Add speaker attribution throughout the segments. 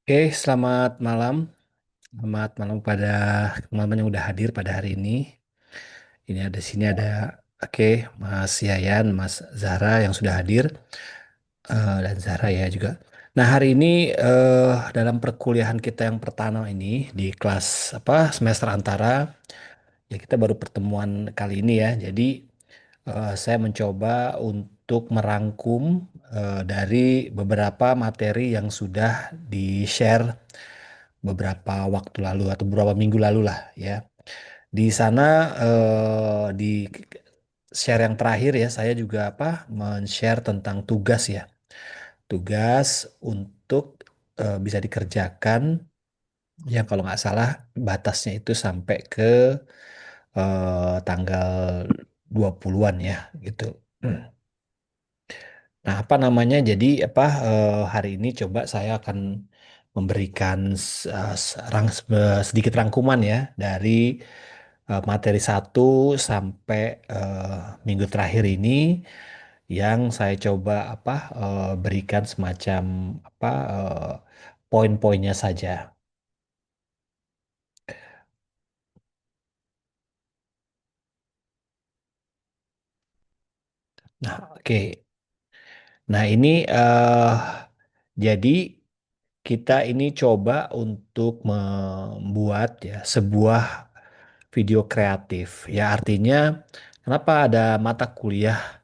Speaker 1: Oke, selamat malam. Selamat malam pada teman-teman yang udah hadir pada hari ini. Ini ada sini ada, oke, Mas Yayan, Mas Zahra yang sudah hadir, dan Zahra ya juga. Nah, hari ini dalam perkuliahan kita yang pertama ini di kelas apa semester antara, ya kita baru pertemuan kali ini ya. Jadi saya mencoba untuk merangkum dari beberapa materi yang sudah di-share beberapa waktu lalu atau beberapa minggu lalu lah ya. Di sana di share yang terakhir ya saya juga apa men-share tentang tugas ya. Tugas untuk bisa dikerjakan yang kalau nggak salah batasnya itu sampai ke tanggal 20-an ya gitu. Nah, apa namanya? Jadi apa hari ini coba saya akan memberikan sedikit rangkuman ya dari materi satu sampai minggu terakhir ini yang saya coba apa berikan semacam apa poin-poinnya saja. Nah, oke. Nah, ini jadi kita ini coba untuk membuat ya sebuah video kreatif. Ya, artinya kenapa ada mata kuliah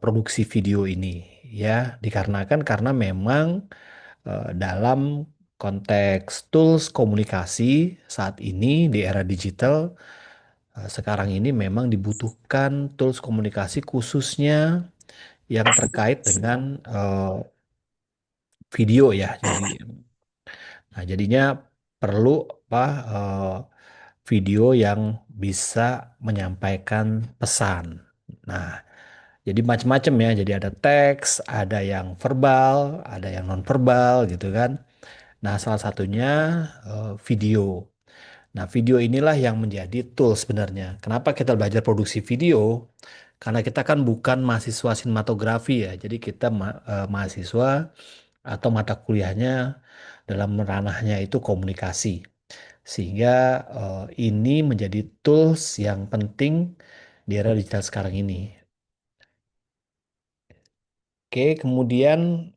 Speaker 1: produksi video ini? Ya, dikarenakan karena memang dalam konteks tools komunikasi saat ini di era digital, sekarang ini memang dibutuhkan tools komunikasi khususnya yang terkait dengan video ya. Nah, jadinya perlu apa video yang bisa menyampaikan pesan. Nah, jadi macam-macam ya. Jadi ada teks, ada yang verbal, ada yang non-verbal gitu kan. Nah, salah satunya video. Nah, video inilah yang menjadi tool sebenarnya. Kenapa kita belajar produksi video? Karena kita kan bukan mahasiswa sinematografi ya. Jadi kita mahasiswa atau mata kuliahnya dalam ranahnya itu komunikasi. Sehingga ini menjadi tools yang penting di era digital sekarang ini. Oke, kemudian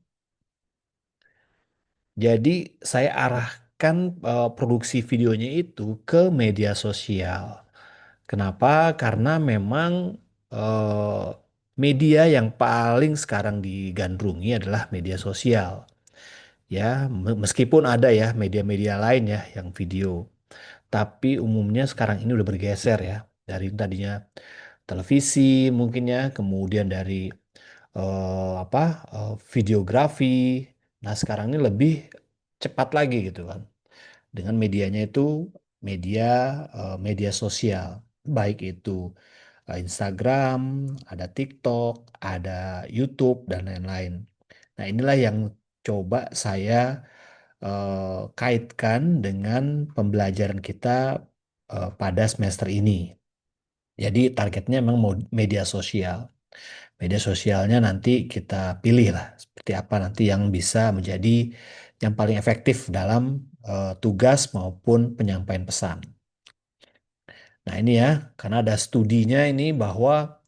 Speaker 1: jadi saya arahkan produksi videonya itu ke media sosial. Kenapa? Karena memang eh, media yang paling sekarang digandrungi adalah media sosial. Ya, meskipun ada ya media-media lain ya yang video, tapi umumnya sekarang ini udah bergeser ya dari tadinya televisi mungkin ya, kemudian dari apa videografi. Nah, sekarang ini lebih cepat lagi gitu kan. Dengan medianya itu media media sosial, baik itu Instagram, ada TikTok, ada YouTube dan lain-lain. Nah, inilah yang coba saya kaitkan dengan pembelajaran kita pada semester ini. Jadi targetnya memang mau media sosial. Media sosialnya nanti kita pilih lah seperti apa nanti yang bisa menjadi yang paling efektif dalam tugas maupun penyampaian pesan. Nah ini ya, karena ada studinya ini bahwa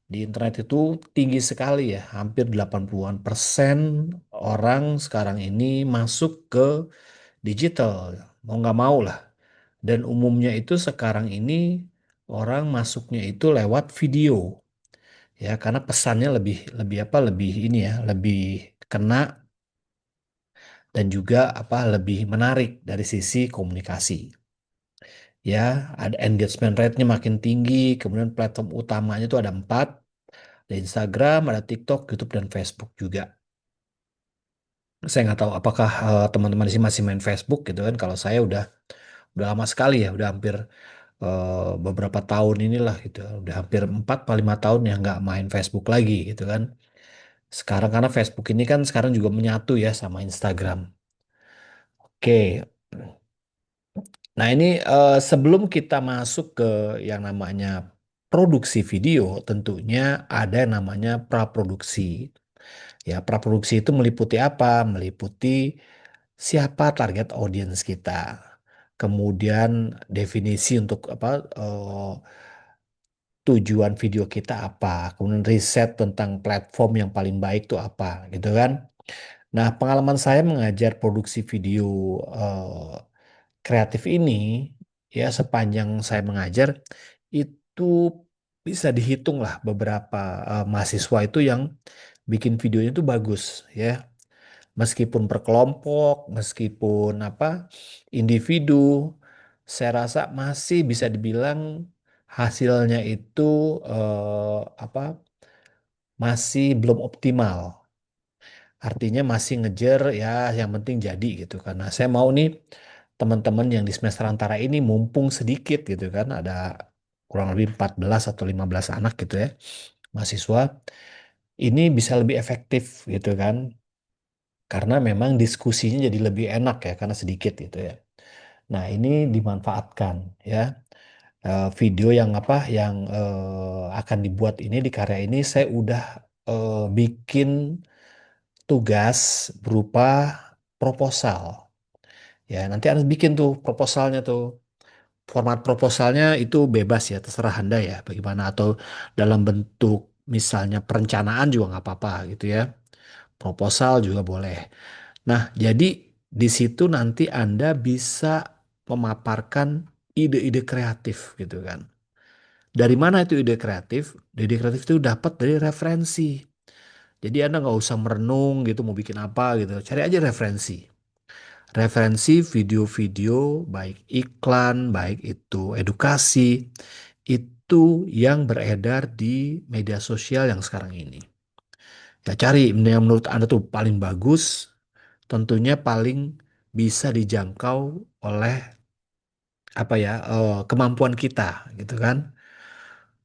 Speaker 1: di internet itu tinggi sekali ya, hampir 80-an% orang sekarang ini masuk ke digital, mau nggak mau lah. Dan umumnya itu sekarang ini orang masuknya itu lewat video. Ya karena pesannya lebih lebih apa lebih ini ya lebih kena dan juga apa lebih menarik dari sisi komunikasi ya. Ada engagement rate-nya makin tinggi, kemudian platform utamanya itu ada empat, ada Instagram, ada TikTok, YouTube, dan Facebook juga. Saya nggak tahu apakah teman-teman di sini masih main Facebook gitu kan. Kalau saya udah lama sekali ya, udah hampir beberapa tahun inilah gitu, udah hampir 4 atau 5 tahun ya nggak main Facebook lagi gitu kan. Sekarang karena Facebook ini kan sekarang juga menyatu ya sama Instagram. Oke, nah ini sebelum kita masuk ke yang namanya produksi video, tentunya ada yang namanya praproduksi. Ya, praproduksi itu meliputi apa? Meliputi siapa target audience kita, kemudian definisi untuk apa tujuan video kita apa, kemudian riset tentang platform yang paling baik itu apa, gitu kan. Nah, pengalaman saya mengajar produksi video eh, kreatif ini, ya sepanjang saya mengajar, itu bisa dihitung lah beberapa mahasiswa itu yang bikin videonya itu bagus, ya. Meskipun berkelompok, meskipun apa individu, saya rasa masih bisa dibilang hasilnya itu apa masih belum optimal. Artinya masih ngejar ya yang penting jadi gitu. Karena saya mau nih teman-teman yang di semester antara ini mumpung sedikit gitu kan. Ada kurang lebih 14 atau 15 anak gitu ya mahasiswa. Ini bisa lebih efektif gitu kan. Karena memang diskusinya jadi lebih enak ya karena sedikit gitu ya. Nah, ini dimanfaatkan ya. Video yang apa yang akan dibuat ini di karya ini saya udah bikin tugas berupa proposal. Ya, nanti harus bikin tuh proposalnya tuh. Format proposalnya itu bebas ya, terserah Anda ya bagaimana. Atau dalam bentuk misalnya perencanaan juga nggak apa-apa gitu ya. Proposal juga boleh. Nah, jadi di situ nanti Anda bisa memaparkan ide-ide kreatif gitu kan. Dari mana itu ide kreatif? Ide kreatif itu dapat dari referensi. Jadi Anda nggak usah merenung gitu mau bikin apa gitu. Cari aja referensi. Referensi video-video baik iklan, baik itu edukasi, itu yang beredar di media sosial yang sekarang ini. Ya cari yang menurut Anda tuh paling bagus, tentunya paling bisa dijangkau oleh apa ya kemampuan kita gitu kan.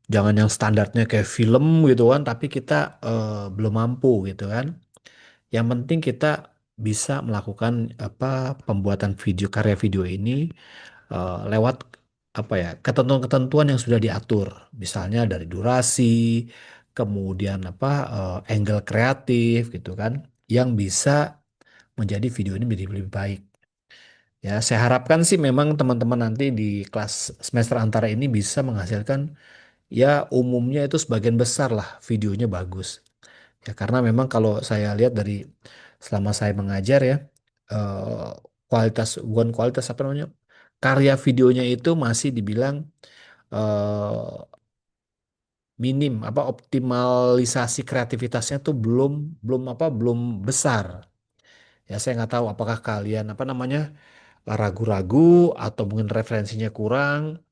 Speaker 1: Jangan yang standarnya kayak film gitu kan, tapi kita belum mampu gitu kan. Yang penting kita bisa melakukan apa pembuatan video karya video ini lewat apa ya ketentuan-ketentuan yang sudah diatur, misalnya dari durasi, kemudian apa angle kreatif gitu kan, yang bisa menjadi video ini menjadi lebih baik. Ya, saya harapkan sih memang teman-teman nanti di kelas semester antara ini bisa menghasilkan ya umumnya itu sebagian besar lah videonya bagus. Ya karena memang kalau saya lihat dari selama saya mengajar ya eh, kualitas bukan kualitas apa namanya karya videonya itu masih dibilang eh, minim apa optimalisasi kreativitasnya tuh belum belum apa belum besar. Ya saya nggak tahu apakah kalian apa namanya ragu-ragu atau mungkin referensinya kurang.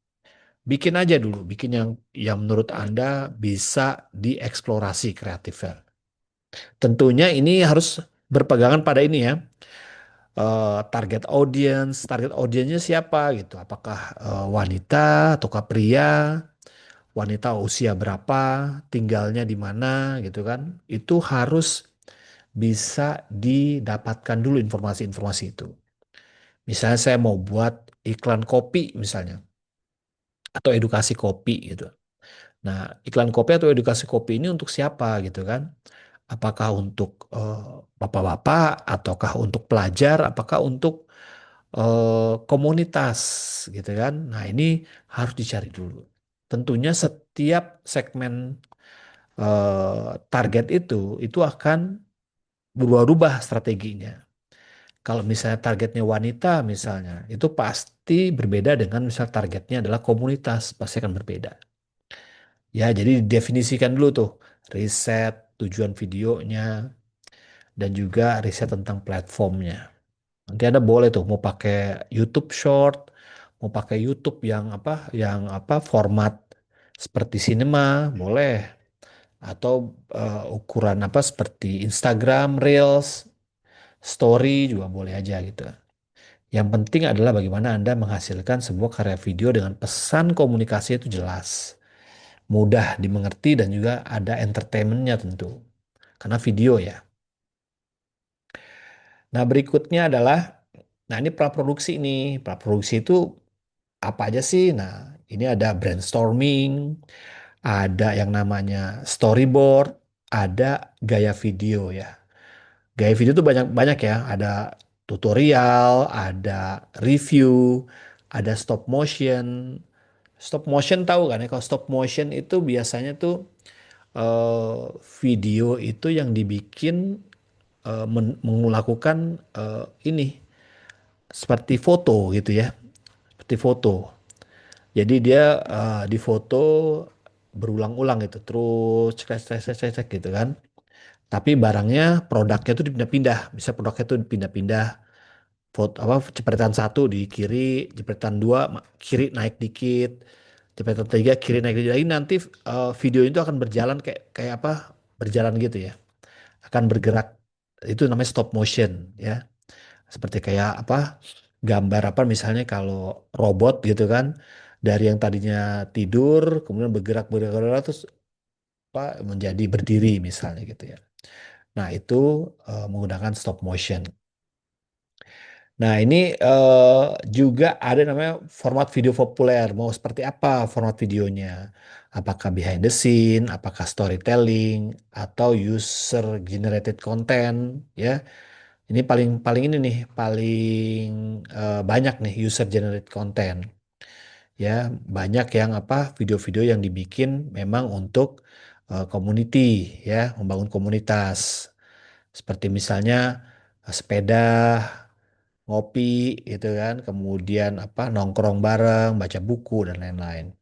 Speaker 1: Bikin aja dulu, bikin yang menurut Anda bisa dieksplorasi kreatifnya. Tentunya ini harus berpegangan pada ini ya, target audiensnya siapa gitu. Apakah wanita ataukah pria, wanita usia berapa, tinggalnya di mana gitu kan. Itu harus bisa didapatkan dulu informasi-informasi itu. Misalnya saya mau buat iklan kopi misalnya, atau edukasi kopi gitu. Nah, iklan kopi atau edukasi kopi ini untuk siapa gitu kan? Apakah untuk bapak-bapak, ataukah untuk pelajar, apakah untuk komunitas gitu kan? Nah, ini harus dicari dulu. Tentunya setiap segmen target itu akan berubah-ubah strateginya. Kalau misalnya targetnya wanita misalnya, itu pasti berbeda dengan misal targetnya adalah komunitas, pasti akan berbeda. Ya, jadi definisikan dulu tuh riset, tujuan videonya, dan juga riset tentang platformnya. Nanti Anda boleh tuh mau pakai YouTube Short, mau pakai YouTube yang apa format seperti sinema, boleh. Atau ukuran apa seperti Instagram Reels, Story juga boleh aja gitu. Yang penting adalah bagaimana Anda menghasilkan sebuah karya video dengan pesan komunikasi itu jelas, mudah dimengerti dan juga ada entertainmentnya tentu. Karena video ya. Nah berikutnya adalah, nah ini praproduksi nih. Praproduksi itu apa aja sih? Nah ini ada brainstorming, ada yang namanya storyboard, ada gaya video ya. Gaya video itu banyak banyak ya. Ada tutorial, ada review, ada stop motion. Stop motion tahu kan ya? Kalau stop motion itu biasanya tuh video itu yang dibikin melakukan ini seperti foto gitu ya, seperti foto. Jadi dia di foto berulang-ulang gitu, terus cek cek cek cek cek gitu kan. Tapi barangnya, produknya tuh dipindah-pindah. Bisa produknya tuh dipindah-pindah. Foto apa jepretan satu di kiri, jepretan dua kiri naik dikit, jepretan tiga kiri naik dikit. Jadi nanti video itu akan berjalan kayak kayak apa? Berjalan gitu ya. Akan bergerak. Itu namanya stop motion ya. Seperti kayak apa? Gambar apa misalnya kalau robot gitu kan, dari yang tadinya tidur kemudian bergerak bergerak, bergerak, terus apa menjadi berdiri misalnya gitu ya. Nah, itu menggunakan stop motion. Nah, ini juga ada namanya format video populer. Mau seperti apa format videonya? Apakah behind the scene, apakah storytelling, atau user generated content, ya. Ini paling paling ini nih, paling banyak nih user generated content. Ya, banyak yang apa video-video yang dibikin memang untuk community, ya, membangun komunitas. Seperti misalnya sepeda, ngopi gitu kan, kemudian apa nongkrong bareng, baca buku dan lain-lain.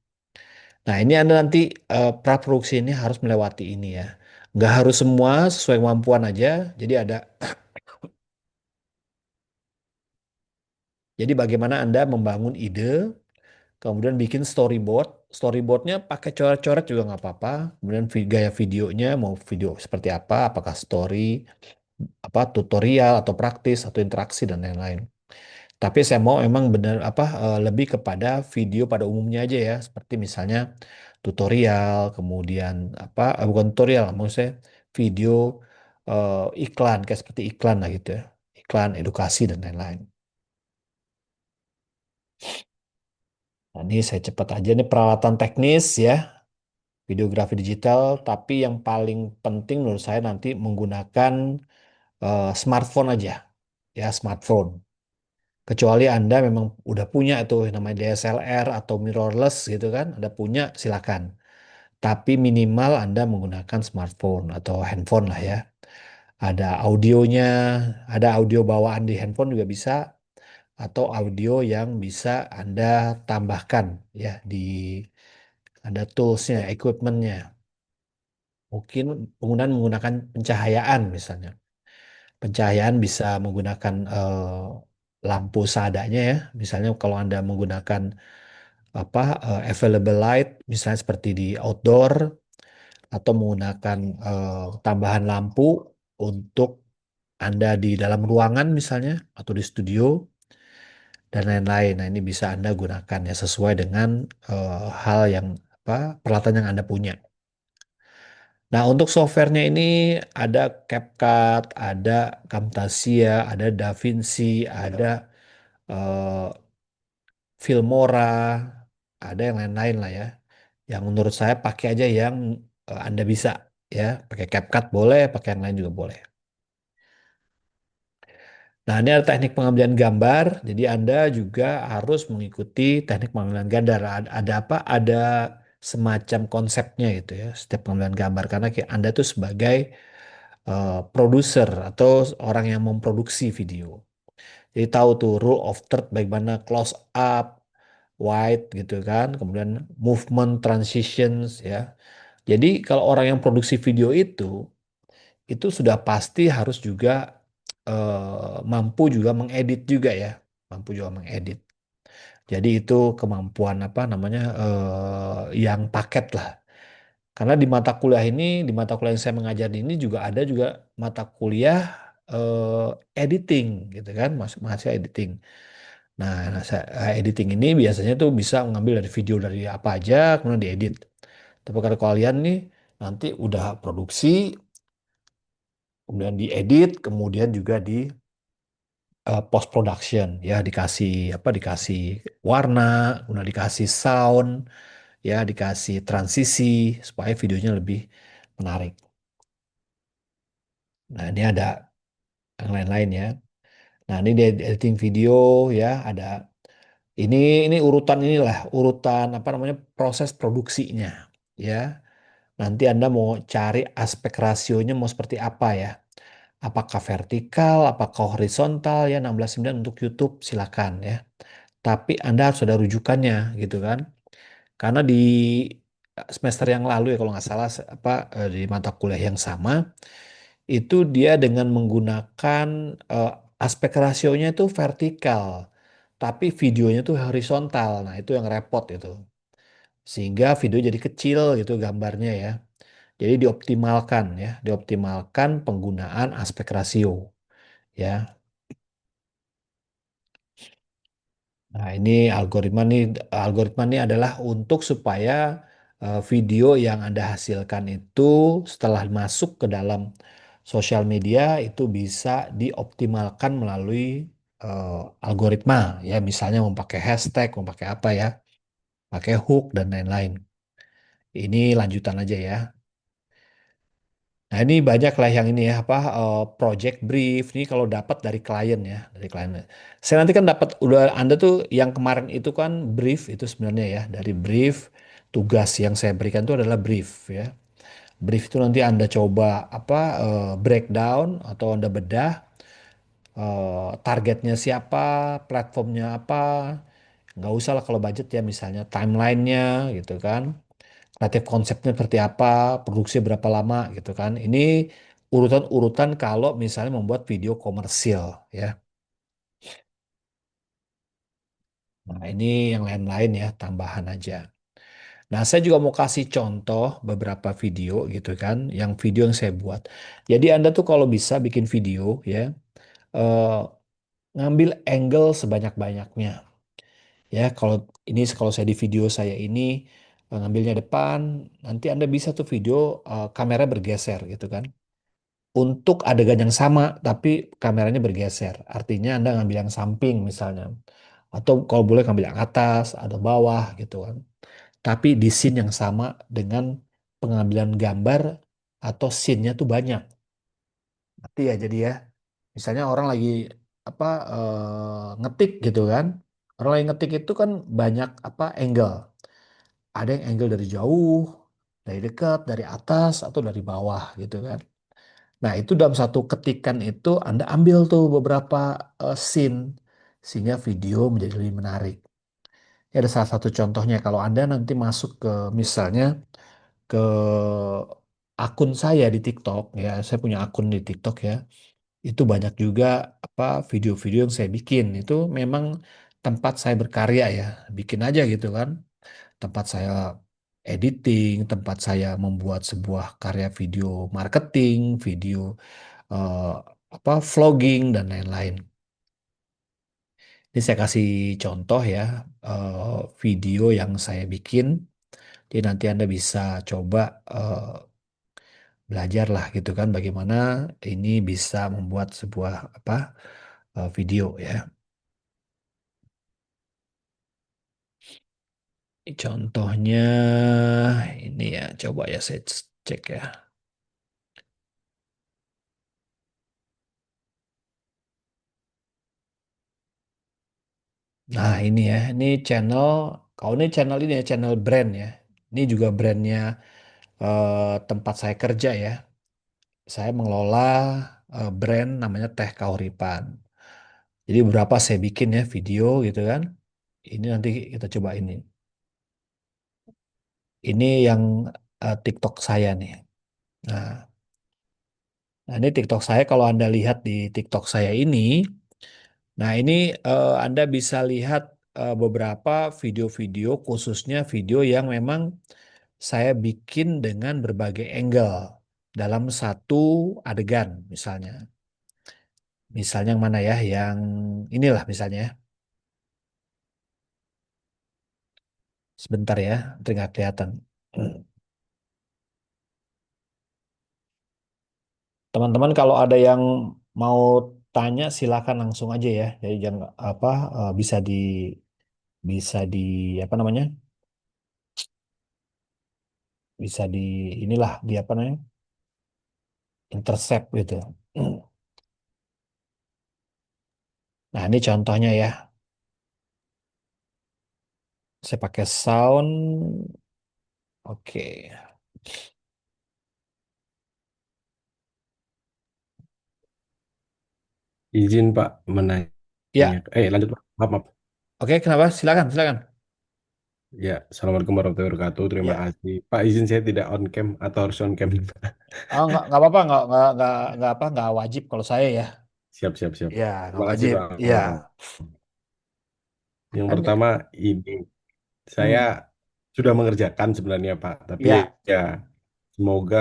Speaker 1: Nah, ini Anda nanti praproduksi ini harus melewati ini ya. Nggak harus semua sesuai kemampuan aja. Jadi bagaimana Anda membangun ide, kemudian bikin storyboard. Storyboardnya pakai coret-coret juga nggak apa-apa. Kemudian gaya videonya mau video seperti apa, apakah story, apa tutorial atau praktis atau interaksi dan lain-lain. Tapi saya mau emang benar apa lebih kepada video pada umumnya aja ya, seperti misalnya tutorial, kemudian apa bukan tutorial, maksudnya video iklan kayak seperti iklan lah gitu ya, iklan edukasi dan lain-lain. Nah, ini saya cepat aja nih peralatan teknis ya, videografi digital, tapi yang paling penting menurut saya nanti menggunakan smartphone aja, ya smartphone. Kecuali Anda memang udah punya itu namanya DSLR atau mirrorless gitu kan, Anda punya silakan. Tapi minimal Anda menggunakan smartphone atau handphone lah ya. Ada audionya, ada audio bawaan di handphone juga bisa, atau audio yang bisa Anda tambahkan ya di ada toolsnya, equipmentnya. Mungkin penggunaan menggunakan pencahayaan misalnya. Pencahayaan bisa menggunakan lampu seadanya ya. Misalnya kalau Anda menggunakan apa available light misalnya seperti di outdoor atau menggunakan tambahan lampu untuk Anda di dalam ruangan misalnya atau di studio dan lain-lain. Nah, ini bisa Anda gunakan ya sesuai dengan hal yang apa peralatan yang Anda punya. Nah, untuk softwarenya ini ada CapCut, ada Camtasia, ada DaVinci, ada eh, Filmora, ada yang lain-lain lah ya. Yang menurut saya pakai aja yang Anda bisa ya. Pakai CapCut boleh, pakai yang lain juga boleh. Nah, ini ada teknik pengambilan gambar. Jadi Anda juga harus mengikuti teknik pengambilan gambar. Ada apa? Ada semacam konsepnya gitu ya. Setiap pengambilan gambar. Karena Anda tuh sebagai produser atau orang yang memproduksi video. Jadi tahu tuh rule of third bagaimana close up, wide gitu kan, kemudian movement transitions ya. Jadi kalau orang yang produksi video itu sudah pasti harus juga mampu juga mengedit juga ya, mampu juga mengedit. Jadi itu kemampuan apa namanya yang paket lah. Karena di mata kuliah ini, di mata kuliah yang saya mengajar ini juga ada juga mata kuliah editing gitu kan, mahasiswa editing. Nah, editing ini biasanya tuh bisa mengambil dari video dari apa aja, kemudian diedit. Tapi kalau kalian nih nanti udah produksi, kemudian diedit, kemudian juga di post production ya dikasih apa dikasih warna, kemudian dikasih sound, ya dikasih transisi supaya videonya lebih menarik. Nah, ini ada yang lain-lain ya. Nah, ini di editing video ya, ada ini ini urutan inilah, urutan apa namanya proses produksinya ya. Nanti Anda mau cari aspek rasionya mau seperti apa ya? Apakah vertikal, apakah horizontal ya 16:9 untuk YouTube silakan ya. Tapi Anda harus ada rujukannya gitu kan. Karena di semester yang lalu ya kalau nggak salah di mata kuliah yang sama itu dia dengan menggunakan eh, aspek rasionya itu vertikal, tapi videonya tuh horizontal. Nah, itu yang repot itu. Sehingga video jadi kecil gitu gambarnya ya. Jadi dioptimalkan ya, dioptimalkan penggunaan aspek rasio ya. Nah, ini algoritma ini adalah untuk supaya video yang Anda hasilkan itu setelah masuk ke dalam sosial media itu bisa dioptimalkan melalui eh, algoritma ya, misalnya mau pakai hashtag, mau pakai apa ya, pakai hook dan lain-lain. Ini lanjutan aja ya. Nah, ini banyak lah yang ini ya project brief ini kalau dapat dari klien ya, dari klien. Saya nanti kan dapat udah Anda tuh yang kemarin itu kan brief itu sebenarnya ya, dari brief tugas yang saya berikan itu adalah brief ya. Brief itu nanti Anda coba breakdown atau Anda bedah targetnya siapa, platformnya apa. Nggak usah lah kalau budget ya misalnya timelinenya gitu kan. Kreatif konsepnya seperti apa, produksi berapa lama gitu kan. Ini urutan-urutan kalau misalnya membuat video komersil ya. Nah, ini yang lain-lain ya, tambahan aja. Nah, saya juga mau kasih contoh beberapa video gitu kan, yang video yang saya buat. Jadi Anda tuh kalau bisa bikin video ya, eh, ngambil angle sebanyak-banyaknya. Ya, kalau saya di video saya ini ngambilnya depan, nanti Anda bisa tuh video kamera bergeser gitu kan. Untuk adegan yang sama tapi kameranya bergeser. Artinya Anda ngambil yang samping misalnya. Atau kalau boleh ngambil yang atas atau bawah gitu kan. Tapi di scene yang sama dengan pengambilan gambar atau scene-nya tuh banyak. Nanti ya jadi ya. Misalnya orang lagi apa ngetik gitu kan. Orang lagi ngetik itu kan banyak angle. Ada yang angle dari jauh, dari dekat, dari atas atau dari bawah gitu kan. Nah, itu dalam satu ketikan itu Anda ambil tuh beberapa scene sehingga video menjadi lebih menarik. Ini ada salah satu contohnya kalau Anda nanti masuk ke misalnya ke akun saya di TikTok ya, saya punya akun di TikTok ya. Itu banyak juga video-video yang saya bikin. Itu memang tempat saya berkarya ya. Bikin aja gitu kan. Tempat saya editing, tempat saya membuat sebuah karya video marketing, video eh, vlogging dan lain-lain. Ini saya kasih contoh ya video yang saya bikin. Jadi nanti Anda bisa coba belajar lah gitu kan bagaimana ini bisa membuat sebuah video ya. Contohnya ini ya, coba ya saya cek ya. Nah ini ya, ini channel, kalau ini channel ini ya, channel brand ya. Ini juga brandnya tempat saya kerja ya. Saya mengelola brand namanya Teh Kauripan. Jadi beberapa saya bikin ya video gitu kan. Ini nanti kita coba ini. Ini yang TikTok saya nih. Nah, nah, ini TikTok saya kalau Anda lihat di TikTok saya ini, nah ini Anda bisa lihat beberapa video-video khususnya video yang memang saya bikin dengan berbagai angle dalam satu adegan misalnya. Misalnya yang mana ya? Yang inilah misalnya ya. Sebentar ya, nanti nggak kelihatan. Teman-teman kalau ada yang mau tanya silakan langsung aja ya. Jadi jangan bisa di apa namanya? Bisa di inilah di apa namanya? Intercept gitu. Nah, ini contohnya ya. Saya pakai sound. Oke.
Speaker 2: Izin Pak menanya.
Speaker 1: Ya,
Speaker 2: Lanjut Pak. Maaf, maaf.
Speaker 1: oke, kenapa? Silakan, silakan.
Speaker 2: Ya, Assalamualaikum warahmatullahi wabarakatuh. Terima
Speaker 1: Ya.
Speaker 2: kasih. Pak, izin saya tidak on cam atau harus on cam?
Speaker 1: Oh, nggak apa-apa, nggak apa, nggak wajib kalau saya ya.
Speaker 2: Siap, siap, siap.
Speaker 1: Ya, nggak
Speaker 2: Terima kasih
Speaker 1: wajib.
Speaker 2: Pak.
Speaker 1: Ya.
Speaker 2: Yang
Speaker 1: Kan,
Speaker 2: pertama ini, saya
Speaker 1: hmm,
Speaker 2: sudah mengerjakan sebenarnya Pak. Tapi
Speaker 1: ya,
Speaker 2: ya, semoga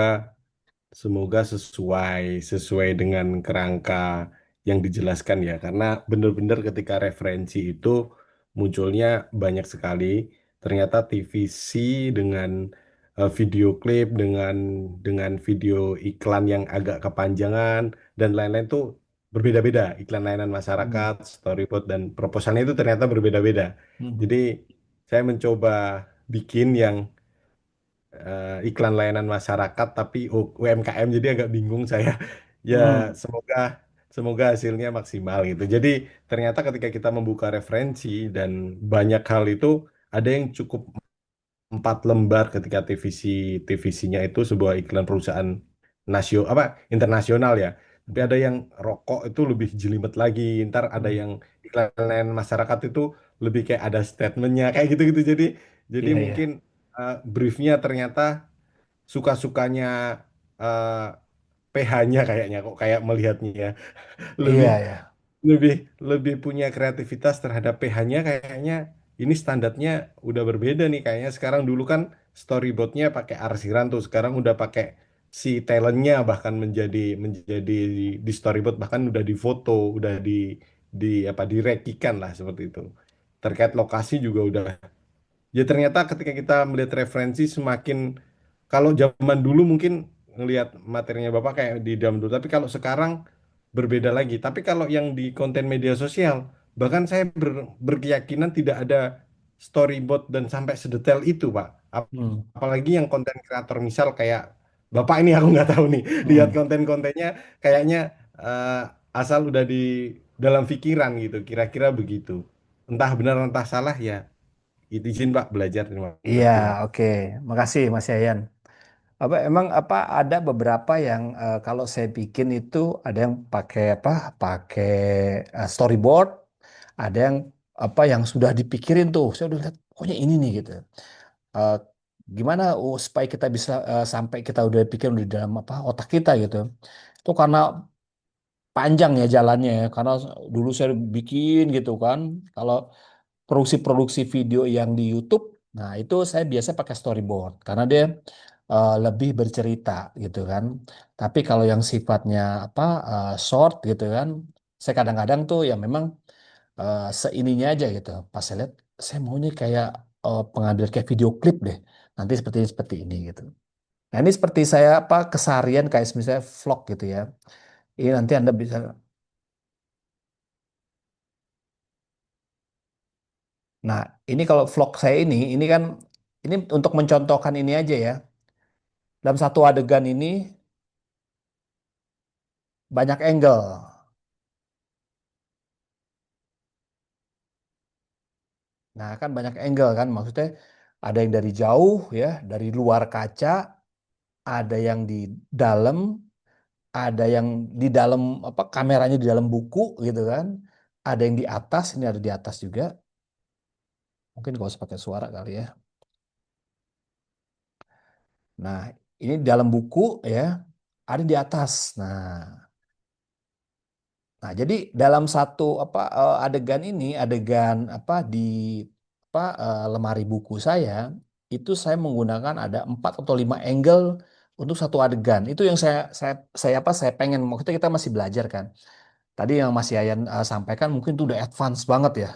Speaker 2: semoga sesuai sesuai dengan kerangka yang dijelaskan ya, karena benar-benar ketika referensi itu munculnya banyak sekali. Ternyata TVC dengan video klip dengan video iklan yang agak kepanjangan dan lain-lain tuh berbeda-beda. Iklan layanan
Speaker 1: hmm,
Speaker 2: masyarakat, storyboard dan proposalnya itu ternyata berbeda-beda.
Speaker 1: hmm,
Speaker 2: Jadi saya mencoba bikin yang iklan layanan masyarakat tapi UMKM, jadi agak bingung saya. Ya,
Speaker 1: hmm,
Speaker 2: semoga semoga hasilnya maksimal gitu. Jadi ternyata ketika kita membuka referensi dan banyak hal itu, ada yang cukup 4 lembar ketika TVC-nya itu sebuah iklan perusahaan internasional ya. Tapi ada yang rokok itu lebih jelimet lagi. Ntar ada
Speaker 1: hmm.
Speaker 2: yang iklan layanan masyarakat itu lebih kayak ada statementnya kayak gitu-gitu. Jadi
Speaker 1: Iya,
Speaker 2: mungkin
Speaker 1: iya.
Speaker 2: briefnya ternyata suka-sukanya eh, PH-nya kayaknya kok kayak melihatnya ya. lebih
Speaker 1: Iya, ya.
Speaker 2: lebih lebih punya kreativitas terhadap PH-nya kayaknya. Ini standarnya udah berbeda nih kayaknya. Sekarang dulu kan storyboardnya pakai arsiran tuh, sekarang udah pakai si talentnya bahkan menjadi di storyboard, bahkan udah difoto, udah di apa direkikan lah seperti itu. Terkait lokasi juga udah. Ya ternyata ketika kita melihat referensi semakin, kalau zaman dulu mungkin ngelihat materinya Bapak kayak di zaman dulu, tapi kalau sekarang berbeda lagi. Tapi kalau yang di konten media sosial, bahkan saya berkeyakinan tidak ada storyboard dan sampai sedetail itu, Pak.
Speaker 1: Hmm,
Speaker 2: Apalagi yang konten kreator misal kayak Bapak ini, aku nggak tahu nih, lihat
Speaker 1: hmm.
Speaker 2: konten-kontennya kayaknya eh, asal udah di dalam pikiran gitu, kira-kira begitu. Entah benar entah salah ya. Itu izin Pak belajar. Terima
Speaker 1: Iya,
Speaker 2: kasih.
Speaker 1: oke. Makasih, Mas Yayan. Emang apa ada beberapa yang kalau saya bikin itu ada yang pakai apa? Pakai storyboard, ada yang apa yang sudah dipikirin tuh. Saya udah lihat pokoknya ini nih gitu. Eh, Gimana supaya kita bisa sampai kita udah pikir di dalam apa otak kita gitu. Itu karena panjang ya jalannya ya. Karena dulu saya bikin gitu kan. Kalau produksi-produksi video yang di YouTube, nah itu saya biasa pakai storyboard karena dia lebih bercerita gitu kan. Tapi kalau yang sifatnya apa short gitu kan, saya kadang-kadang tuh ya memang seininya aja gitu. Pas saya lihat, saya maunya kayak pengambil kayak video klip deh. Nanti seperti ini gitu. Nah ini seperti saya apa keseharian kayak misalnya vlog gitu ya. Ini nanti Anda bisa. Nah ini kalau vlog saya ini kan ini untuk mencontohkan ini aja ya. Dalam satu adegan ini banyak angle. Nah, kan banyak angle kan maksudnya ada yang dari jauh ya, dari luar kaca, ada yang di dalam, ada yang di dalam apa kameranya di dalam buku gitu kan. Ada yang di atas, ini ada di atas juga. Mungkin gak usah pakai suara kali ya. Nah, ini di dalam buku ya, ada di atas. Nah, jadi dalam satu apa adegan ini, adegan apa di apa lemari buku saya, itu saya menggunakan ada 4 atau 5 angle untuk satu adegan. Itu yang saya apa saya pengen. Maksudnya kita masih belajar kan. Tadi yang Mas Yayan sampaikan mungkin itu udah advance banget ya,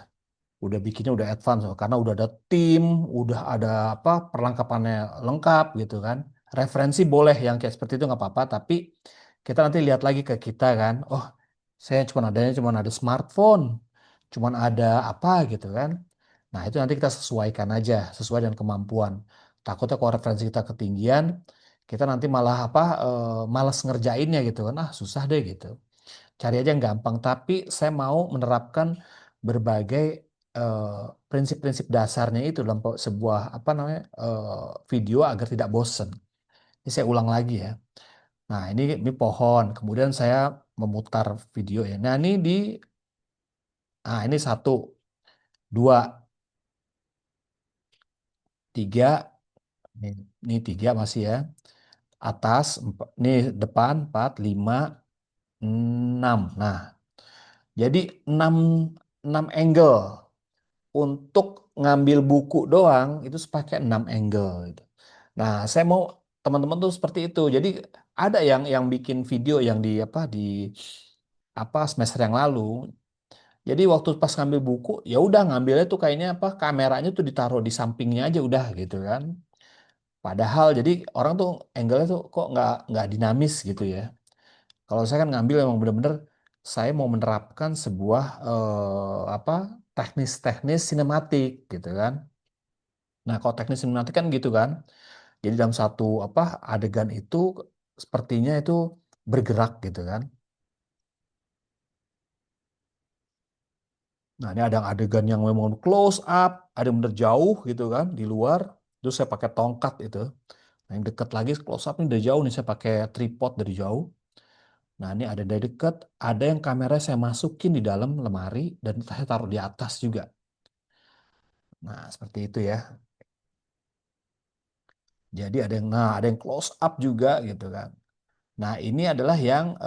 Speaker 1: udah bikinnya udah advance loh, karena udah ada tim, udah ada apa perlengkapannya lengkap gitu kan. Referensi boleh yang kayak seperti itu nggak apa-apa, tapi kita nanti lihat lagi ke kita kan. Oh, saya cuma ada smartphone, cuma ada apa gitu kan. Nah, itu nanti kita sesuaikan aja, sesuai dengan kemampuan. Takutnya kalau referensi kita ketinggian, kita nanti malah apa malas ngerjainnya gitu kan. Ah, susah deh gitu. cari aja yang gampang. Tapi saya mau menerapkan berbagai eh, prinsip-prinsip dasarnya itu dalam sebuah apa namanya video agar tidak bosen. Ini saya ulang lagi ya. Nah, ini pohon. Kemudian saya memutar video ya. Nah, ini satu, dua, tiga. Ini, ini tiga masih ya. Atas, ini depan, empat, lima, enam. Nah, jadi enam angle. Untuk ngambil buku doang, itu pakai 6 angle. Gitu. Nah, saya mau teman-teman tuh seperti itu. Jadi ada yang bikin video yang di apa semester yang lalu. Jadi waktu pas ngambil buku, ya udah ngambilnya tuh kayaknya apa kameranya tuh ditaruh di sampingnya aja udah gitu kan. Padahal jadi orang tuh angle-nya tuh kok nggak dinamis gitu ya. Kalau saya kan ngambil emang bener-bener saya mau menerapkan sebuah apa teknis-teknis sinematik gitu kan. Nah, kalau teknis sinematik kan gitu kan. Jadi dalam satu apa adegan itu sepertinya itu bergerak gitu kan. Nah, ini ada adegan yang memang close up, ada yang bener jauh gitu kan di luar. Terus saya pakai tongkat itu. Nah, yang dekat lagi close up ini dari jauh nih saya pakai tripod dari jauh. Nah, ini ada dari dekat, ada yang kamera saya masukin di dalam lemari dan saya taruh di atas juga. Nah, seperti itu ya. Jadi ada yang close up juga gitu kan. Nah, ini adalah yang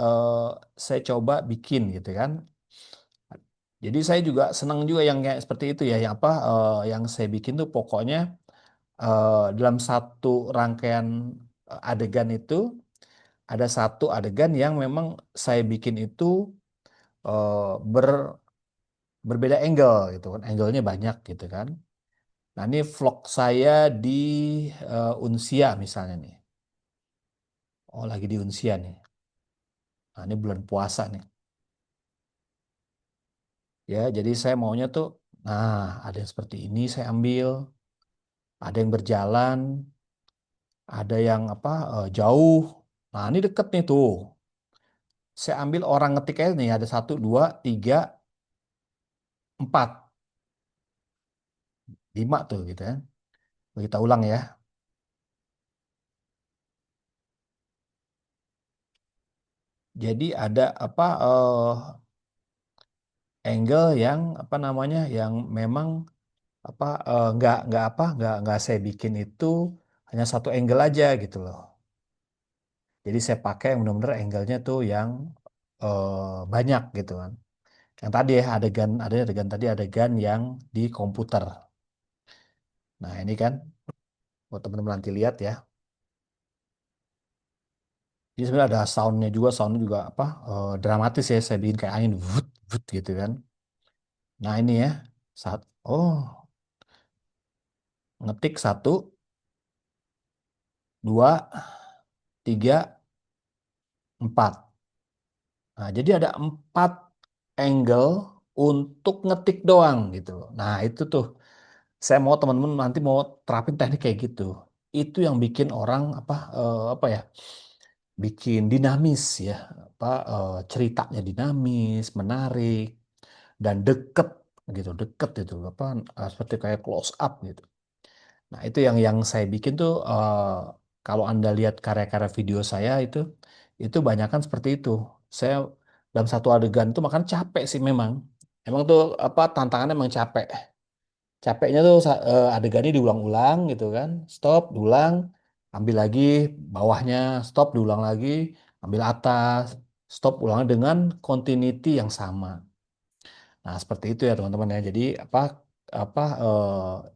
Speaker 1: saya coba bikin gitu kan. Jadi saya juga senang juga yang kayak seperti itu ya, yang apa yang saya bikin tuh pokoknya dalam satu rangkaian adegan itu ada satu adegan yang memang saya bikin itu eh, berbeda angle gitu kan, angle-nya banyak gitu kan. Nah, ini vlog saya di Unsia misalnya nih. Oh, lagi di Unsia nih. Nah, ini bulan puasa nih. Ya, jadi saya maunya tuh, nah ada yang seperti ini saya ambil, ada yang berjalan, ada yang apa jauh. Nah, ini deket nih tuh. Saya ambil orang ngetik aja nih, ada satu, dua, tiga, empat, lima tuh gitu ya. Kita ulang ya. Jadi ada apa angle yang apa namanya, yang memang apa nggak saya bikin itu hanya satu angle aja gitu loh. Jadi saya pakai yang benar-benar angle-nya tuh yang banyak gitu kan. Yang tadi ya ada adegan tadi adegan yang di komputer. Nah ini kan buat teman-teman nanti lihat ya. Jadi sebenarnya ada soundnya juga apa dramatis ya. Saya bikin kayak angin vut vut gitu kan. Nah ini ya saat ngetik satu, dua, tiga, empat. Nah jadi ada empat angle untuk ngetik doang gitu. Nah itu tuh saya mau teman-teman nanti mau terapin teknik kayak gitu. Itu yang bikin orang apa ya? Bikin dinamis ya. Ceritanya dinamis, menarik dan deket gitu, deket itu apa seperti kayak close up gitu. Nah, itu yang saya bikin tuh kalau Anda lihat karya-karya video saya itu banyak kan seperti itu. Saya dalam satu adegan itu makan capek sih memang. Emang tuh apa tantangannya emang capek. Capeknya tuh adegannya diulang-ulang gitu kan. Stop, diulang, ambil lagi bawahnya, stop, diulang lagi, ambil atas, stop, ulang dengan continuity yang sama. Nah, seperti itu ya teman-teman ya. Jadi apa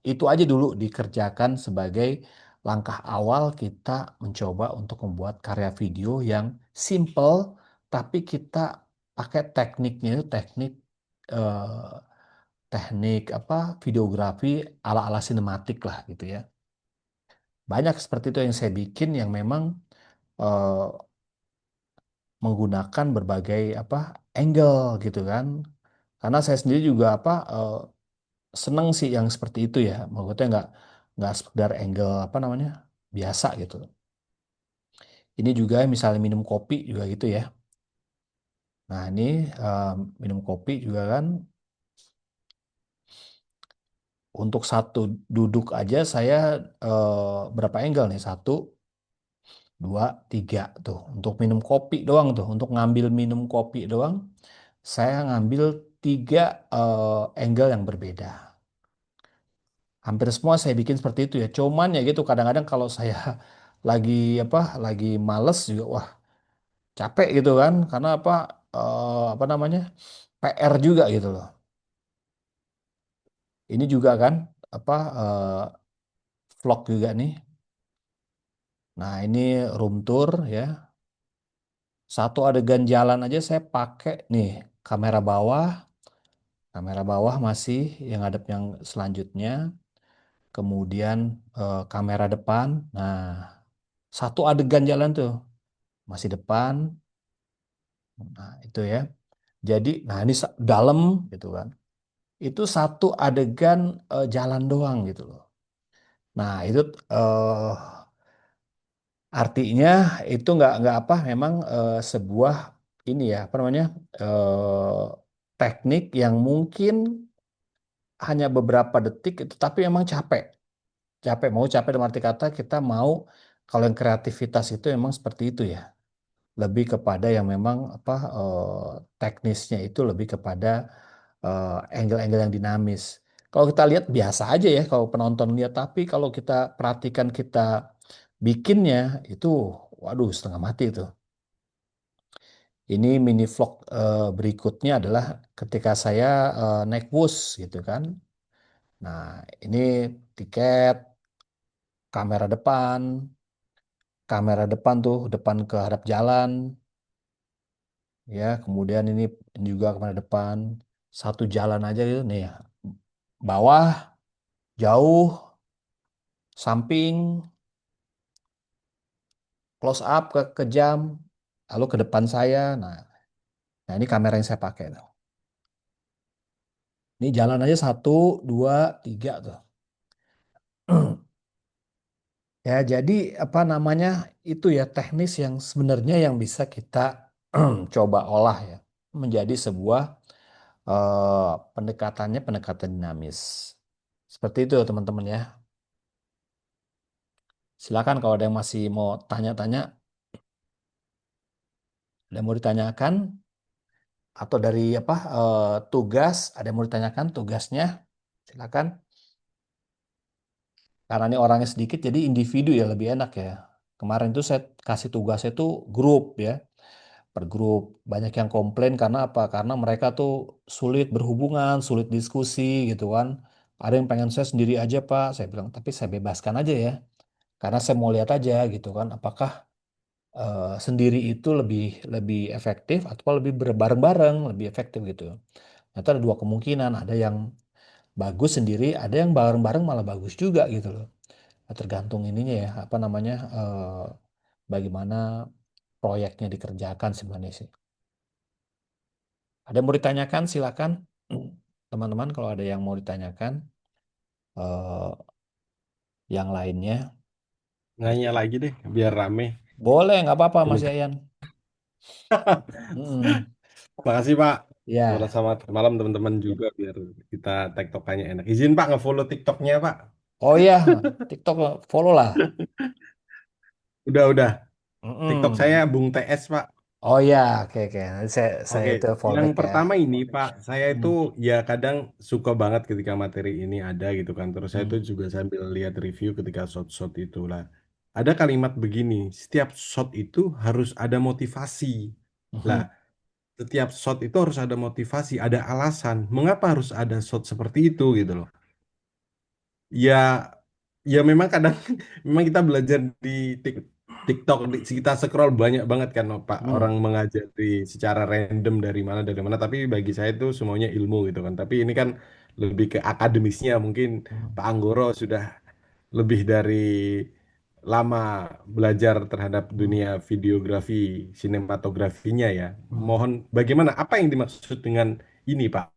Speaker 1: itu aja dulu dikerjakan sebagai langkah awal kita mencoba untuk membuat karya video yang simple tapi kita pakai tekniknya itu eh, teknik apa videografi ala-ala sinematik lah gitu ya. Banyak seperti itu yang saya bikin yang memang eh, menggunakan berbagai apa angle gitu kan. Karena saya sendiri juga seneng sih yang seperti itu ya. Maksudnya nggak sekedar angle apa namanya biasa gitu. Ini juga misalnya minum kopi juga gitu ya. Nah, ini minum kopi juga kan. Untuk satu duduk aja saya berapa angle nih? Satu, dua, tiga tuh. Untuk minum kopi doang tuh. Untuk ngambil minum kopi doang, saya ngambil tiga angle yang berbeda. Hampir semua saya bikin seperti itu ya. Cuman ya gitu, kadang-kadang kalau saya lagi apa, lagi males juga, wah capek gitu kan. Karena apa namanya, PR juga gitu loh. Ini juga kan apa vlog juga nih. Nah, ini room tour ya. Satu adegan jalan aja saya pakai nih kamera bawah, masih yang hadap yang selanjutnya, kemudian kamera depan. Nah, satu adegan jalan tuh masih depan. Nah, itu ya. Jadi, nah ini dalam gitu kan. Itu satu adegan jalan doang gitu loh. Nah, itu eh, artinya itu nggak apa, memang sebuah ini ya apa namanya, teknik yang mungkin hanya beberapa detik itu, tapi emang capek. Capek dalam arti kata kita mau, kalau yang kreativitas itu emang seperti itu ya. Lebih kepada yang memang apa, teknisnya itu lebih kepada angle-angle yang dinamis. Kalau kita lihat biasa aja ya kalau penonton lihat, tapi kalau kita perhatikan, kita bikinnya itu, waduh setengah mati itu. Ini mini vlog berikutnya adalah ketika saya naik bus gitu kan. Nah, ini tiket, kamera depan tuh, depan ke hadap jalan, ya. Kemudian ini juga kamera depan, satu jalan aja gitu nih, ya. Bawah, jauh, samping, close up ke jam, lalu ke depan saya. Nah, ini kamera yang saya pakai tuh. Ini jalan aja satu, dua, tiga tuh. Ya, jadi apa namanya, itu ya teknis yang sebenarnya yang bisa kita coba olah ya menjadi sebuah pendekatannya pendekatan dinamis. Seperti itu teman-teman ya. Silakan kalau ada yang masih mau tanya-tanya, ada yang mau ditanyakan, atau dari apa tugas, ada yang mau ditanyakan tugasnya, silakan. Karena ini orangnya sedikit, jadi individu ya lebih enak ya. Kemarin tuh saya kasih tugasnya tuh grup ya, per grup. Banyak yang komplain karena apa? Karena mereka tuh sulit berhubungan, sulit diskusi gitu kan. Ada yang pengen saya sendiri aja Pak, saya bilang, tapi saya bebaskan aja ya. Karena saya mau lihat aja gitu kan, apakah sendiri itu lebih lebih efektif atau lebih berbareng-bareng lebih efektif gitu. Ternyata ada dua kemungkinan, ada yang bagus sendiri, ada yang bareng-bareng malah bagus juga gitu loh. Nah, tergantung ininya ya, apa namanya, bagaimana proyeknya dikerjakan sebenarnya sih. Ada yang mau ditanyakan, silakan. Teman-teman, kalau ada yang mau ditanyakan, eh, yang lainnya,
Speaker 2: Nanya lagi deh, biar rame.
Speaker 1: boleh, nggak apa-apa, Mas
Speaker 2: Ini.
Speaker 1: Yayan. Mm-mm.
Speaker 2: Makasih Pak.
Speaker 1: Ya,
Speaker 2: Selamat malam teman-teman juga biar kita tektokannya enak. Izin Pak ngefollow TikToknya Pak.
Speaker 1: oh iya, TikTok follow lah.
Speaker 2: Udah. TikTok saya
Speaker 1: Mm-mm.
Speaker 2: Bung TS Pak.
Speaker 1: Oh iya, oke oke. Nanti saya
Speaker 2: Oke,
Speaker 1: itu
Speaker 2: yang
Speaker 1: fallback ya.
Speaker 2: pertama ini Pak, saya itu
Speaker 1: Hmm.
Speaker 2: ya kadang suka banget ketika materi ini ada gitu kan. Terus saya itu
Speaker 1: Hmm.
Speaker 2: juga sambil lihat review ketika shot-shot itu lah. Ada kalimat begini, setiap shot itu harus ada motivasi. Lah,
Speaker 1: Mhm.
Speaker 2: setiap shot itu harus ada motivasi, ada alasan. Mengapa harus ada shot seperti itu gitu loh. Ya, ya memang kadang memang kita belajar di TikTok, kita scroll banyak banget kan oh, Pak, orang
Speaker 1: Hmm.
Speaker 2: mengajari secara random dari mana. Tapi bagi saya itu semuanya ilmu gitu kan. Tapi ini kan lebih ke akademisnya. Mungkin
Speaker 1: Hmm.
Speaker 2: Pak Anggoro sudah lebih dari lama belajar terhadap
Speaker 1: Hmm.
Speaker 2: dunia videografi, sinematografinya ya.
Speaker 1: Hmm.
Speaker 2: Mohon bagaimana? Apa yang dimaksud dengan ini, Pak?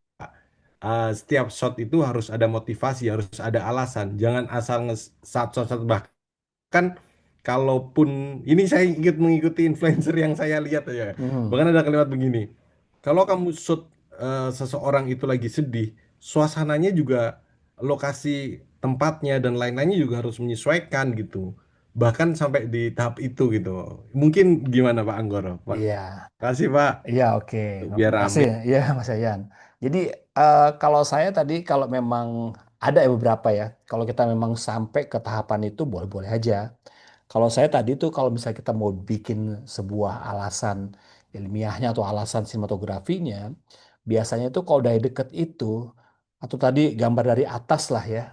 Speaker 2: Setiap shot itu harus ada motivasi, harus ada alasan. Jangan asal nge-shot. Bahkan kalaupun ini saya ikut mengikuti influencer yang saya lihat ya.
Speaker 1: Hmm.
Speaker 2: Bahkan ada kalimat begini. kalau kamu shoot seseorang itu lagi sedih, suasananya juga, lokasi tempatnya dan lain-lainnya juga harus menyesuaikan gitu. Bahkan sampai di tahap itu gitu. Mungkin gimana Pak Anggoro? Pak,
Speaker 1: Iya.
Speaker 2: kasih Pak,
Speaker 1: Iya, oke.
Speaker 2: biar
Speaker 1: Makasih.
Speaker 2: rame.
Speaker 1: Iya, Mas Yayan. Jadi, kalau saya tadi, kalau memang ada ya beberapa ya, kalau kita memang sampai ke tahapan itu, boleh-boleh aja. Kalau saya tadi tuh, kalau misalnya kita mau bikin sebuah alasan ilmiahnya atau alasan sinematografinya, biasanya itu kalau dari deket itu, atau tadi gambar dari atas lah ya,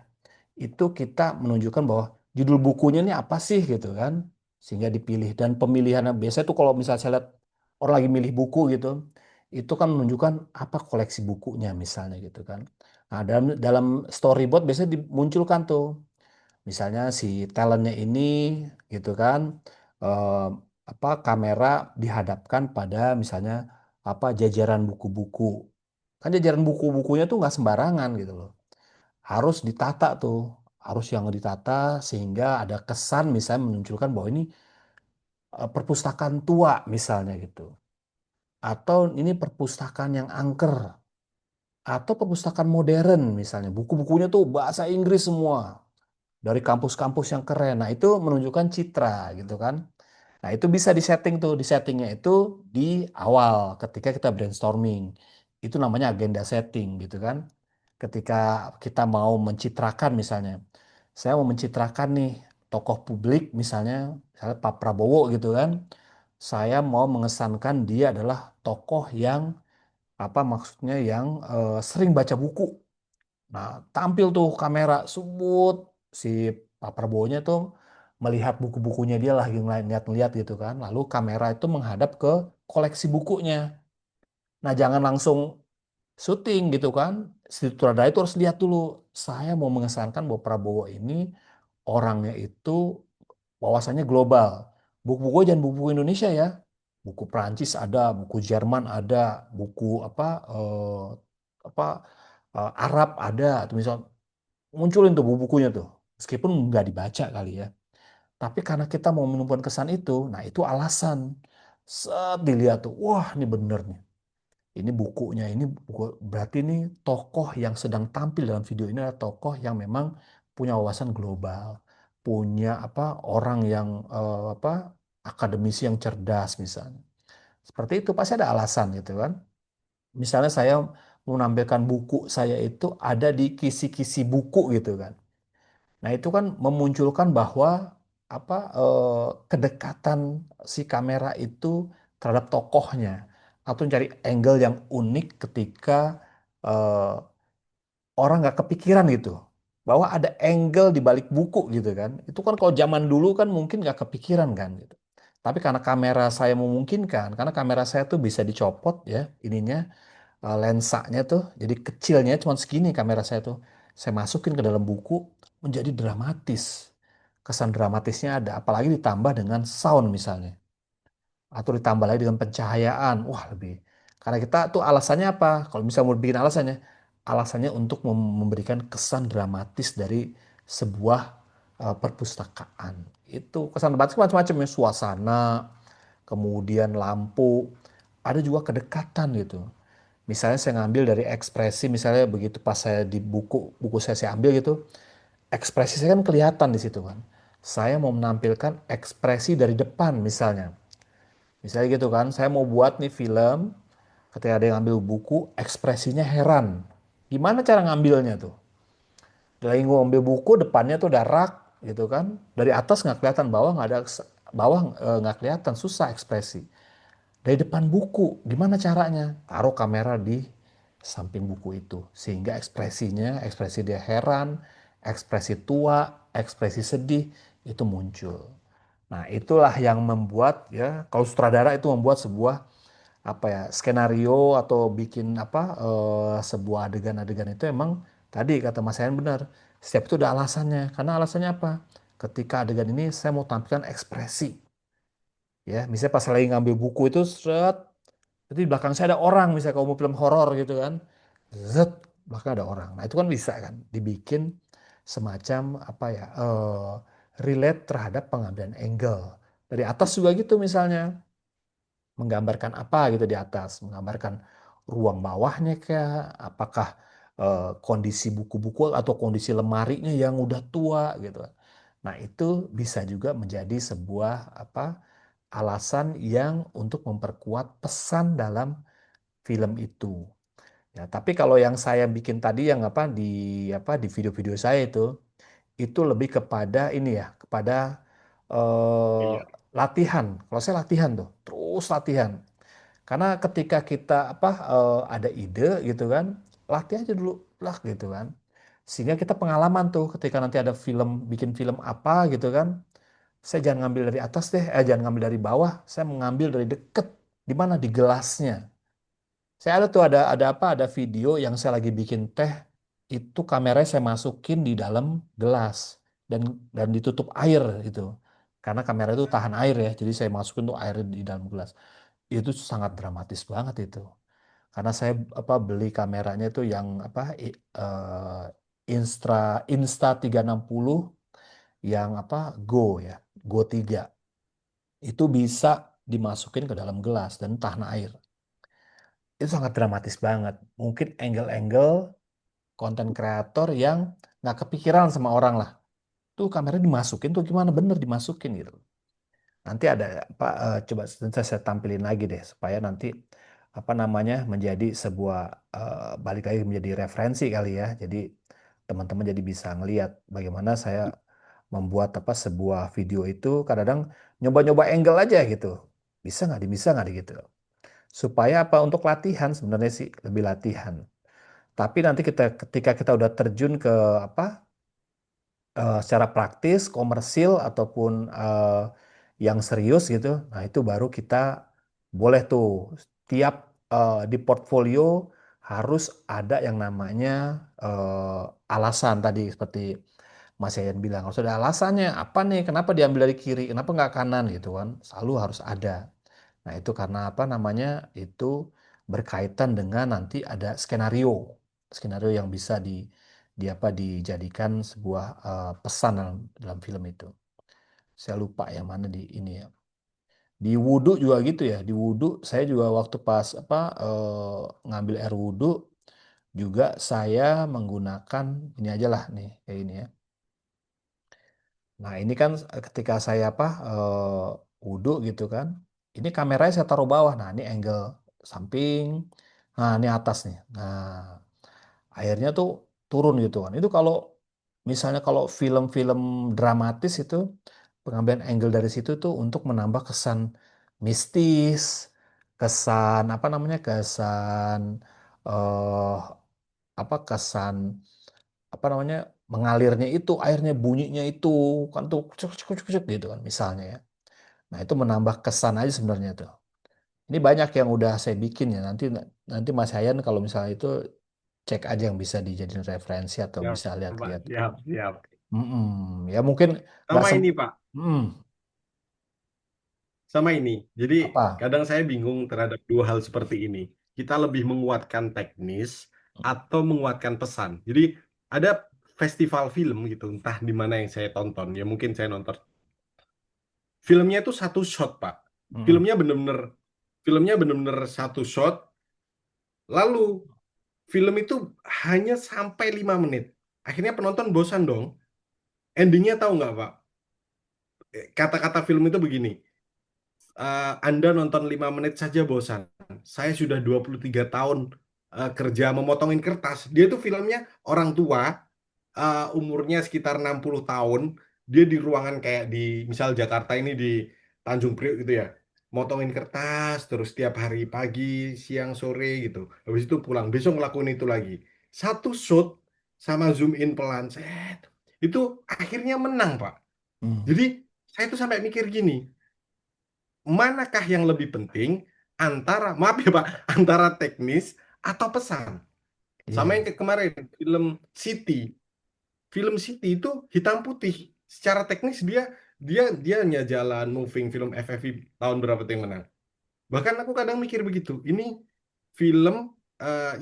Speaker 1: itu kita menunjukkan bahwa judul bukunya ini apa sih gitu kan, sehingga dipilih. Dan pemilihannya biasanya tuh kalau misalnya saya lihat orang lagi milih buku gitu, itu kan menunjukkan apa koleksi bukunya misalnya gitu kan. Nah, dalam dalam storyboard biasanya dimunculkan tuh, misalnya si talentnya ini gitu kan, eh, apa kamera dihadapkan pada misalnya apa jajaran buku-buku. Kan jajaran buku-bukunya tuh nggak sembarangan gitu loh, harus ditata tuh, harus yang ditata sehingga ada kesan misalnya menunjukkan bahwa ini perpustakaan tua misalnya gitu, atau ini perpustakaan yang angker, atau perpustakaan modern misalnya, buku-bukunya tuh bahasa Inggris semua dari kampus-kampus yang keren. Nah, itu menunjukkan citra gitu kan. Nah, itu bisa disetting tuh, disettingnya itu di awal ketika kita brainstorming. Itu namanya agenda setting gitu kan. Ketika kita mau mencitrakan misalnya, saya mau mencitrakan nih tokoh publik misalnya Pak Prabowo gitu kan. Saya mau mengesankan dia adalah tokoh yang apa maksudnya yang sering baca buku. Nah, tampil tuh kamera sebut si Pak Prabowo-nya tuh melihat buku-bukunya dia lagi ngeliat-ngeliat gitu kan. Lalu kamera itu menghadap ke koleksi bukunya. Nah, jangan langsung syuting gitu kan. Sutradara itu harus lihat dulu. Saya mau mengesankan bahwa Prabowo ini orangnya itu wawasannya global. Buku-buku jangan buku Indonesia ya. Buku Prancis ada, buku Jerman ada, buku apa Arab ada. Atau misal munculin tuh buku-bukunya tuh. Meskipun nggak dibaca kali ya. Tapi karena kita mau menumbuhkan kesan itu, nah itu alasan. Set dilihat tuh, wah ini bener nih. Ini bukunya, ini buku, berarti ini tokoh yang sedang tampil dalam video ini adalah tokoh yang memang punya wawasan global, punya apa orang yang apa akademisi yang cerdas misalnya. Seperti itu pasti ada alasan gitu kan. Misalnya saya menampilkan buku saya itu ada di kisi-kisi buku gitu kan. Nah, itu kan memunculkan bahwa apa kedekatan si kamera itu terhadap tokohnya atau cari angle yang unik ketika eh, orang nggak kepikiran gitu bahwa ada angle di balik buku gitu kan. Itu kan kalau zaman dulu kan mungkin nggak kepikiran kan gitu. Tapi karena kamera saya memungkinkan, karena kamera saya tuh bisa dicopot ya ininya lensanya tuh jadi kecilnya cuma segini kamera saya tuh. Saya masukin ke dalam buku menjadi dramatis. Kesan dramatisnya ada, apalagi ditambah dengan sound misalnya. Atau ditambah lagi dengan pencahayaan. Wah, lebih. Karena kita tuh alasannya apa? Kalau misalnya mau bikin alasannya, alasannya untuk memberikan kesan dramatis dari sebuah perpustakaan. Itu kesan dramatis macam-macam ya, suasana, kemudian lampu, ada juga kedekatan gitu. Misalnya saya ngambil dari ekspresi, misalnya begitu pas saya di buku saya ambil gitu, ekspresi saya kan kelihatan di situ kan. Saya mau menampilkan ekspresi dari depan misalnya. Misalnya gitu kan, saya mau buat nih film, ketika ada yang ngambil buku, ekspresinya heran. Gimana cara ngambilnya tuh? Lagi ngambil buku, depannya tuh ada rak gitu kan. Dari atas nggak kelihatan, bawah nggak ada, bawah nggak kelihatan, susah ekspresi. Dari depan buku, gimana caranya? Taruh kamera di samping buku itu. Sehingga ekspresinya, ekspresi dia heran, ekspresi tua, ekspresi sedih, itu muncul. Nah, itulah yang membuat ya, kalau sutradara itu membuat sebuah apa ya, skenario atau bikin apa sebuah adegan-adegan itu emang tadi kata Mas Yan benar. Setiap itu ada alasannya. Karena alasannya apa? Ketika adegan ini saya mau tampilkan ekspresi. Ya, misalnya pas lagi ngambil buku itu seret, jadi di belakang saya ada orang, misalnya kalau mau film horor gitu kan. Zet, belakang ada orang. Nah, itu kan bisa kan dibikin semacam apa ya? Relate terhadap pengambilan angle. Dari atas juga gitu misalnya, menggambarkan apa gitu di atas, menggambarkan ruang bawahnya kah, apakah kondisi buku-buku atau kondisi lemarinya yang udah tua gitu. Nah, itu bisa juga menjadi sebuah apa alasan yang untuk memperkuat pesan dalam film itu. Ya, tapi kalau yang saya bikin tadi yang di video-video saya itu lebih kepada ini ya, kepada eh,
Speaker 2: Iya.
Speaker 1: latihan. Kalau saya latihan tuh, terus latihan. Karena ketika kita ada ide gitu kan, latih aja dulu lah gitu kan. Sehingga kita pengalaman tuh ketika nanti ada bikin film apa gitu kan. Saya jangan ngambil dari atas deh, jangan ngambil dari bawah. Saya mengambil dari deket, di mana di gelasnya. Saya ada tuh ada video yang saya lagi bikin teh, itu kameranya saya masukin di dalam gelas dan ditutup air gitu. Karena kamera itu tahan air ya, jadi saya masukin tuh air di dalam gelas. Itu sangat dramatis banget itu. Karena saya beli kameranya itu yang Insta Insta 360 yang Go ya, Go 3. Itu bisa dimasukin ke dalam gelas dan tahan air. Itu sangat dramatis banget. Mungkin angle-angle konten kreator yang nggak kepikiran sama orang lah. Tuh kamera dimasukin tuh gimana bener dimasukin gitu. Nanti ada coba nanti saya tampilin lagi deh supaya nanti menjadi sebuah balik lagi menjadi referensi kali ya. Jadi teman-teman jadi bisa ngelihat bagaimana saya membuat sebuah video itu kadang-kadang nyoba-nyoba angle aja gitu. Bisa nggak gitu. Supaya untuk latihan sebenarnya sih lebih latihan. Tapi nanti ketika kita udah terjun ke apa secara praktis, komersil ataupun yang serius gitu, nah itu baru kita boleh tuh tiap di portfolio harus ada yang namanya alasan tadi seperti Mas Yayan bilang harus ada alasannya apa nih, kenapa diambil dari kiri, kenapa nggak kanan gitu kan, selalu harus ada. Nah, itu karena itu berkaitan dengan nanti ada skenario. Skenario yang bisa dijadikan sebuah pesan dalam film itu. Saya lupa yang mana di ini ya. Di wudhu juga gitu ya. Di wudhu saya juga waktu pas ngambil air wudhu juga saya menggunakan ini aja lah nih kayak ini ya. Nah, ini kan ketika saya wudhu gitu kan. Ini kameranya saya taruh bawah. Nah, ini angle samping. Nah, ini atas nih. Nah, akhirnya tuh turun gitu kan. Itu kalau misalnya kalau film-film dramatis itu pengambilan angle dari situ tuh untuk menambah kesan mistis, kesan kesan eh kesan mengalirnya itu airnya bunyinya itu kan tuh cuk, cuk, cuk, cuk, gitu kan misalnya ya. Nah, itu menambah kesan aja sebenarnya tuh. Ini banyak yang udah saya bikin ya. Nanti nanti Mas Hayan kalau misalnya itu cek aja yang bisa dijadiin referensi atau
Speaker 2: Siap,
Speaker 1: bisa
Speaker 2: Pak.
Speaker 1: lihat-lihat.
Speaker 2: Siap, siap.
Speaker 1: Ya mungkin nggak
Speaker 2: Sama ini, Pak.
Speaker 1: mm,
Speaker 2: Sama ini. Jadi
Speaker 1: apa?
Speaker 2: kadang saya bingung terhadap dua hal seperti ini. Kita lebih menguatkan teknis atau menguatkan pesan. Jadi ada festival film gitu, entah di mana yang saya tonton. Ya mungkin saya nonton. Filmnya itu satu shot, Pak.
Speaker 1: Mm,
Speaker 2: Filmnya bener-bener filmnya bener-bener satu shot. Lalu film itu hanya sampai 5 menit. Akhirnya penonton bosan dong. Endingnya tahu nggak, Pak? Kata-kata film itu begini. Anda nonton 5 menit saja bosan. Saya sudah 23 tahun kerja memotongin kertas. Dia tuh filmnya orang tua, umurnya sekitar 60 tahun. Dia di ruangan kayak di misal Jakarta ini di Tanjung Priok gitu ya. Motongin kertas terus tiap hari pagi, siang, sore gitu. Habis itu pulang, besok ngelakuin itu lagi. Satu shot sama zoom in pelan, set. Itu akhirnya menang, Pak.
Speaker 1: mm.
Speaker 2: Jadi saya tuh sampai mikir gini, manakah yang lebih penting antara, maaf ya Pak, antara teknis atau pesan? Sama
Speaker 1: Iya.
Speaker 2: yang kemarin film City. Film City itu hitam putih. Secara teknis dia dia dia hanya jalan moving film FFV tahun berapa tuh yang menang. Bahkan aku kadang mikir begitu. Ini film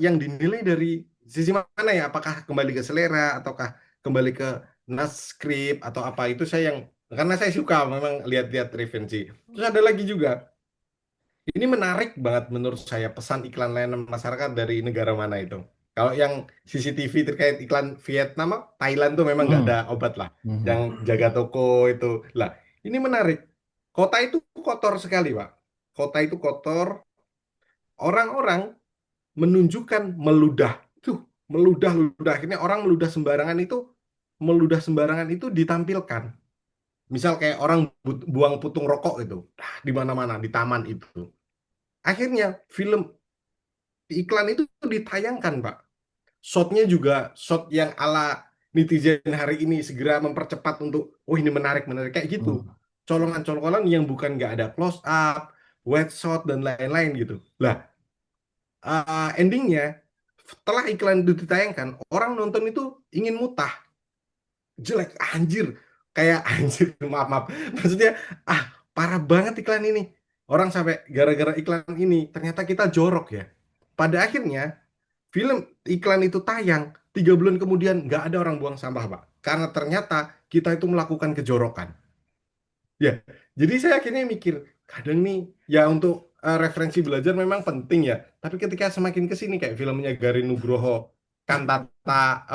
Speaker 2: yang dinilai dari sisi mana ya? Apakah kembali ke selera ataukah kembali ke naskah atau apa itu saya yang karena saya suka memang lihat-lihat referensi. Terus ada lagi juga Ini menarik banget menurut saya pesan iklan layanan masyarakat dari negara mana itu. Kalau yang CCTV terkait iklan Vietnam, Thailand tuh memang nggak ada
Speaker 1: Hmm.
Speaker 2: obat lah. Yang
Speaker 1: Hmm.
Speaker 2: jaga toko itu. Lah, ini menarik. Kota itu kotor sekali, Pak. Kota itu kotor. Orang-orang menunjukkan meludah. Tuh, meludah-ludah. Akhirnya orang meludah sembarangan itu ditampilkan. Misal kayak orang buang putung rokok itu. Nah, di mana-mana, di taman itu. Akhirnya film iklan itu ditayangkan, Pak. Shotnya juga shot yang ala netizen hari ini segera mempercepat untuk, oh ini menarik, menarik kayak gitu.
Speaker 1: Hmm.
Speaker 2: Colongan-colongan yang bukan nggak ada close up, wide shot dan lain-lain gitu. Lah, endingnya setelah iklan itu ditayangkan, orang nonton itu ingin mutah, jelek, anjir, kayak anjir, maaf maaf. Maksudnya, ah parah banget iklan ini. Orang sampai gara-gara iklan ini ternyata kita jorok ya. Pada akhirnya film iklan itu tayang, 3 bulan kemudian nggak ada orang buang sampah, Pak. Karena ternyata kita itu melakukan kejorokan. Ya, jadi saya akhirnya mikir, kadang nih, ya untuk referensi belajar memang penting ya. Tapi ketika semakin ke sini kayak filmnya Garin Nugroho, Kantata,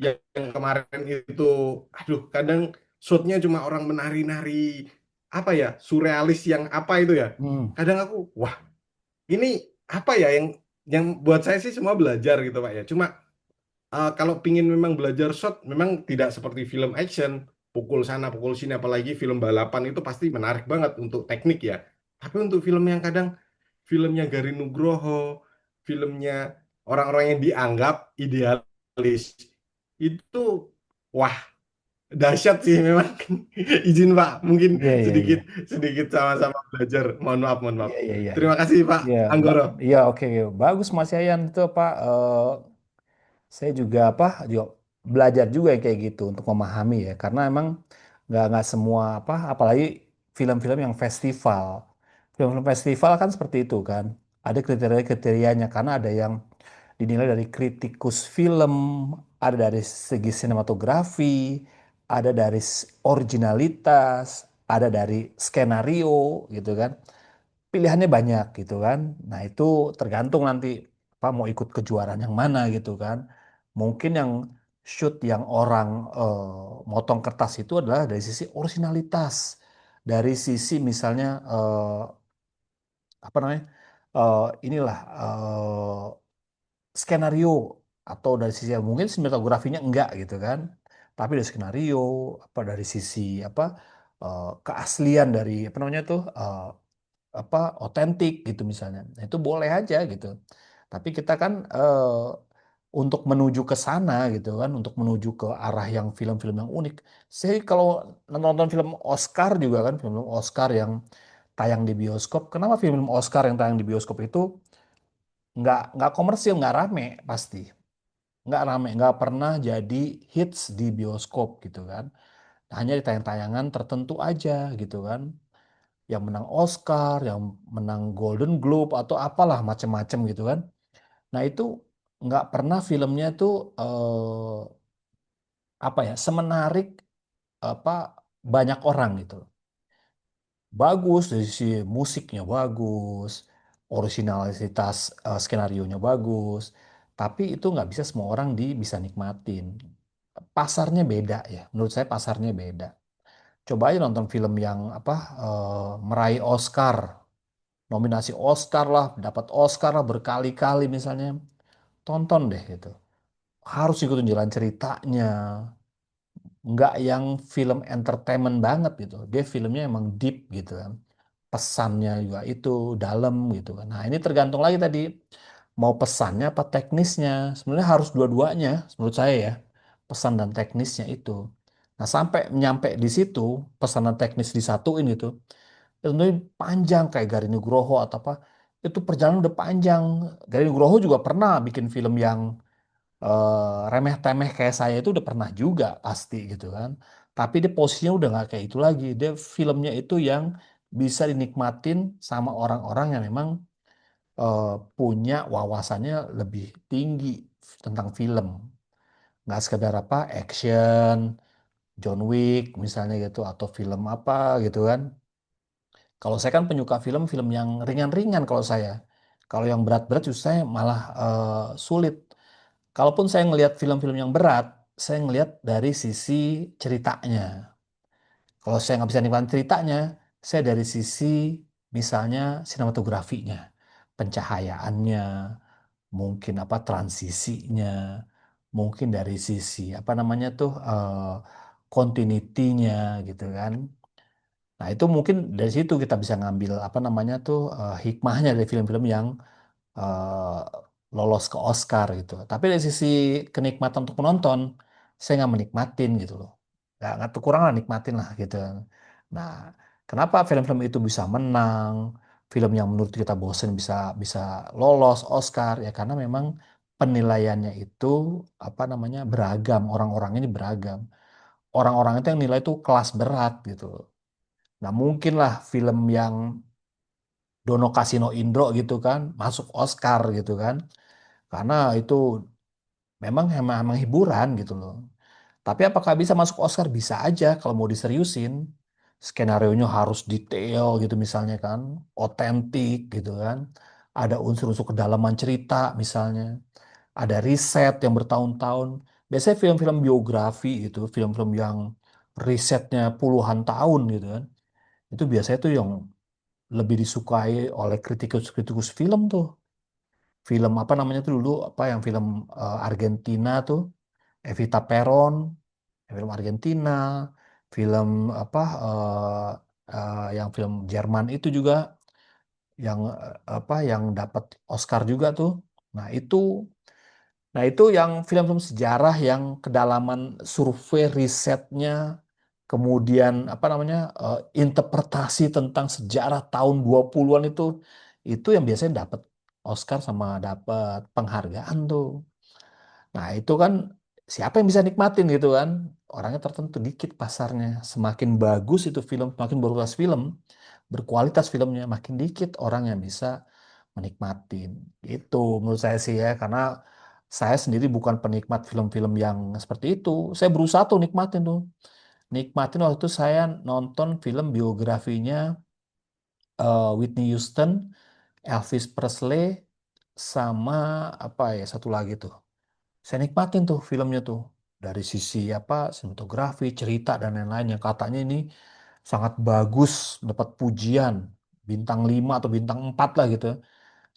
Speaker 2: yang kemarin itu, aduh, kadang shotnya cuma orang menari-nari, apa ya, surrealis yang apa itu ya.
Speaker 1: Hmm.
Speaker 2: Kadang aku, wah, ini apa ya yang buat saya sih semua belajar gitu Pak ya. Cuma kalau pingin memang belajar shot, memang tidak seperti film action, pukul sana, pukul sini, apalagi film balapan itu pasti menarik banget untuk teknik ya. Tapi untuk film yang kadang filmnya Garin Nugroho, filmnya orang-orang yang dianggap idealis, itu wah dahsyat sih memang. Izin Pak, mungkin
Speaker 1: Iya, iya, iya.
Speaker 2: sedikit sedikit sama-sama belajar. Mohon maaf, mohon maaf.
Speaker 1: Iya, iya, iya.
Speaker 2: Terima kasih Pak
Speaker 1: Iya,
Speaker 2: Anggoro.
Speaker 1: iya, oke. Bagus Mas Yayan itu apa? Saya juga apa juga belajar juga yang kayak gitu untuk memahami ya karena emang nggak semua apa apalagi film-film yang festival film-film festival kan seperti itu kan ada kriteria-kriterianya karena ada yang dinilai dari kritikus film ada dari segi sinematografi ada dari originalitas ada dari skenario gitu kan pilihannya banyak gitu kan. Nah, itu tergantung nanti apa mau ikut kejuaraan yang mana gitu kan. Mungkin yang shoot yang orang motong kertas itu adalah dari sisi originalitas, dari sisi misalnya apa namanya inilah skenario atau dari sisi mungkin sinematografinya enggak gitu kan. Tapi dari skenario apa dari sisi apa keaslian dari apa namanya tuh apa otentik gitu misalnya. Nah, itu boleh aja gitu. Tapi kita kan untuk menuju ke sana gitu kan, untuk menuju ke arah yang film-film yang unik. Saya kalau nonton film Oscar juga kan, film Oscar yang tayang di bioskop. Kenapa film Oscar yang tayang di bioskop itu nggak komersil, nggak rame pasti, nggak rame, nggak pernah jadi hits di bioskop gitu kan. Hanya di tayang-tayangan tertentu aja gitu kan yang menang Oscar, yang menang Golden Globe atau apalah macam-macam gitu kan. Nah itu nggak pernah filmnya tuh apa ya semenarik apa banyak orang gitu. Bagus dari sisi musiknya bagus, originalitas skenarionya bagus, tapi itu nggak bisa semua orang bisa nikmatin. Pasarnya beda ya, menurut saya pasarnya beda. Coba aja nonton film yang apa meraih Oscar nominasi Oscar lah, dapat Oscar lah berkali-kali misalnya. Tonton deh gitu. Harus ikutin jalan ceritanya. Nggak yang film entertainment banget gitu. Dia filmnya emang deep gitu kan. Pesannya juga itu dalam gitu kan. Nah ini tergantung lagi tadi. Mau pesannya apa teknisnya. Sebenarnya harus dua-duanya menurut saya ya. Pesan dan teknisnya itu. Nah sampai nyampe di situ, pesan dan teknis disatuin gitu. Tentunya panjang kayak Garini Nugroho atau apa itu perjalanan udah panjang. Garini Nugroho juga pernah bikin film yang remeh-temeh kayak saya itu udah pernah juga pasti gitu kan. Tapi dia posisinya udah nggak kayak itu lagi. Dia filmnya itu yang bisa dinikmatin sama orang-orang yang memang eh, punya wawasannya lebih tinggi tentang film. Nggak sekedar apa action, John Wick misalnya gitu atau film apa gitu kan. Kalau saya kan penyuka film-film yang ringan-ringan kalau saya. Kalau yang berat-berat justru saya malah sulit. Kalaupun saya ngelihat film-film yang berat, saya ngelihat dari sisi ceritanya. Kalau saya nggak bisa nikmatin ceritanya, saya dari sisi misalnya sinematografinya, pencahayaannya, mungkin apa transisinya, mungkin dari sisi apa namanya tuh continuity-nya gitu kan. Nah, itu mungkin dari situ kita bisa ngambil apa namanya tuh hikmahnya dari film-film yang eh, lolos ke Oscar gitu. Tapi dari sisi kenikmatan untuk penonton, saya nggak menikmatin gitu loh. Nggak tuh kurang lah nikmatin lah gitu. Nah, kenapa film-film itu bisa menang, film yang menurut kita bosen bisa bisa lolos Oscar ya karena memang penilaiannya itu apa namanya beragam, orang-orangnya ini beragam. Orang-orang itu yang nilai itu kelas berat gitu loh. Nah, mungkinlah film yang Dono Kasino Indro gitu kan masuk Oscar gitu kan. Karena itu memang hiburan gitu loh. Tapi apakah bisa masuk Oscar? Bisa aja kalau mau diseriusin. Skenarionya harus detail gitu misalnya kan, otentik gitu kan. Ada unsur-unsur kedalaman cerita misalnya. Ada riset yang bertahun-tahun. Biasanya film-film biografi gitu, film-film yang risetnya puluhan tahun gitu kan. Itu biasanya tuh yang lebih disukai oleh kritikus-kritikus film tuh. Film apa namanya tuh dulu apa yang film Argentina tuh Evita Peron, film Argentina, film apa yang film Jerman itu juga yang apa yang dapat Oscar juga tuh. Nah, itu yang film-film sejarah yang kedalaman survei risetnya kemudian apa namanya interpretasi tentang sejarah tahun 20-an itu yang biasanya dapat Oscar sama dapat penghargaan tuh. Nah, itu kan siapa yang bisa nikmatin gitu kan? Orangnya tertentu dikit pasarnya. Semakin bagus itu film, makin berkualitas film, berkualitas filmnya, makin dikit orang yang bisa menikmatin. Itu menurut saya sih ya, karena saya sendiri bukan penikmat film-film yang seperti itu. Saya berusaha tuh nikmatin tuh. Nikmatin waktu itu saya nonton film biografinya Whitney Houston, Elvis Presley, sama apa ya satu lagi tuh. Saya nikmatin tuh filmnya tuh dari sisi apa sinematografi, cerita dan lain-lain yang katanya ini sangat bagus, dapat pujian bintang 5 atau bintang 4 lah gitu.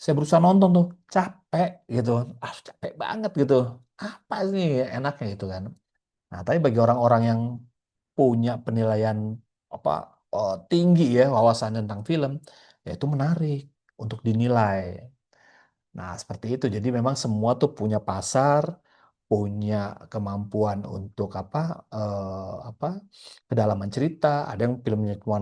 Speaker 1: Saya berusaha nonton tuh, capek gitu. Ah, capek banget gitu. Apa sih enaknya gitu kan. Nah, tapi bagi orang-orang yang punya penilaian apa tinggi ya wawasan tentang film, ya itu menarik untuk dinilai. Nah, seperti itu. Jadi memang semua tuh punya pasar, punya kemampuan untuk apa kedalaman cerita. Ada yang filmnya cuma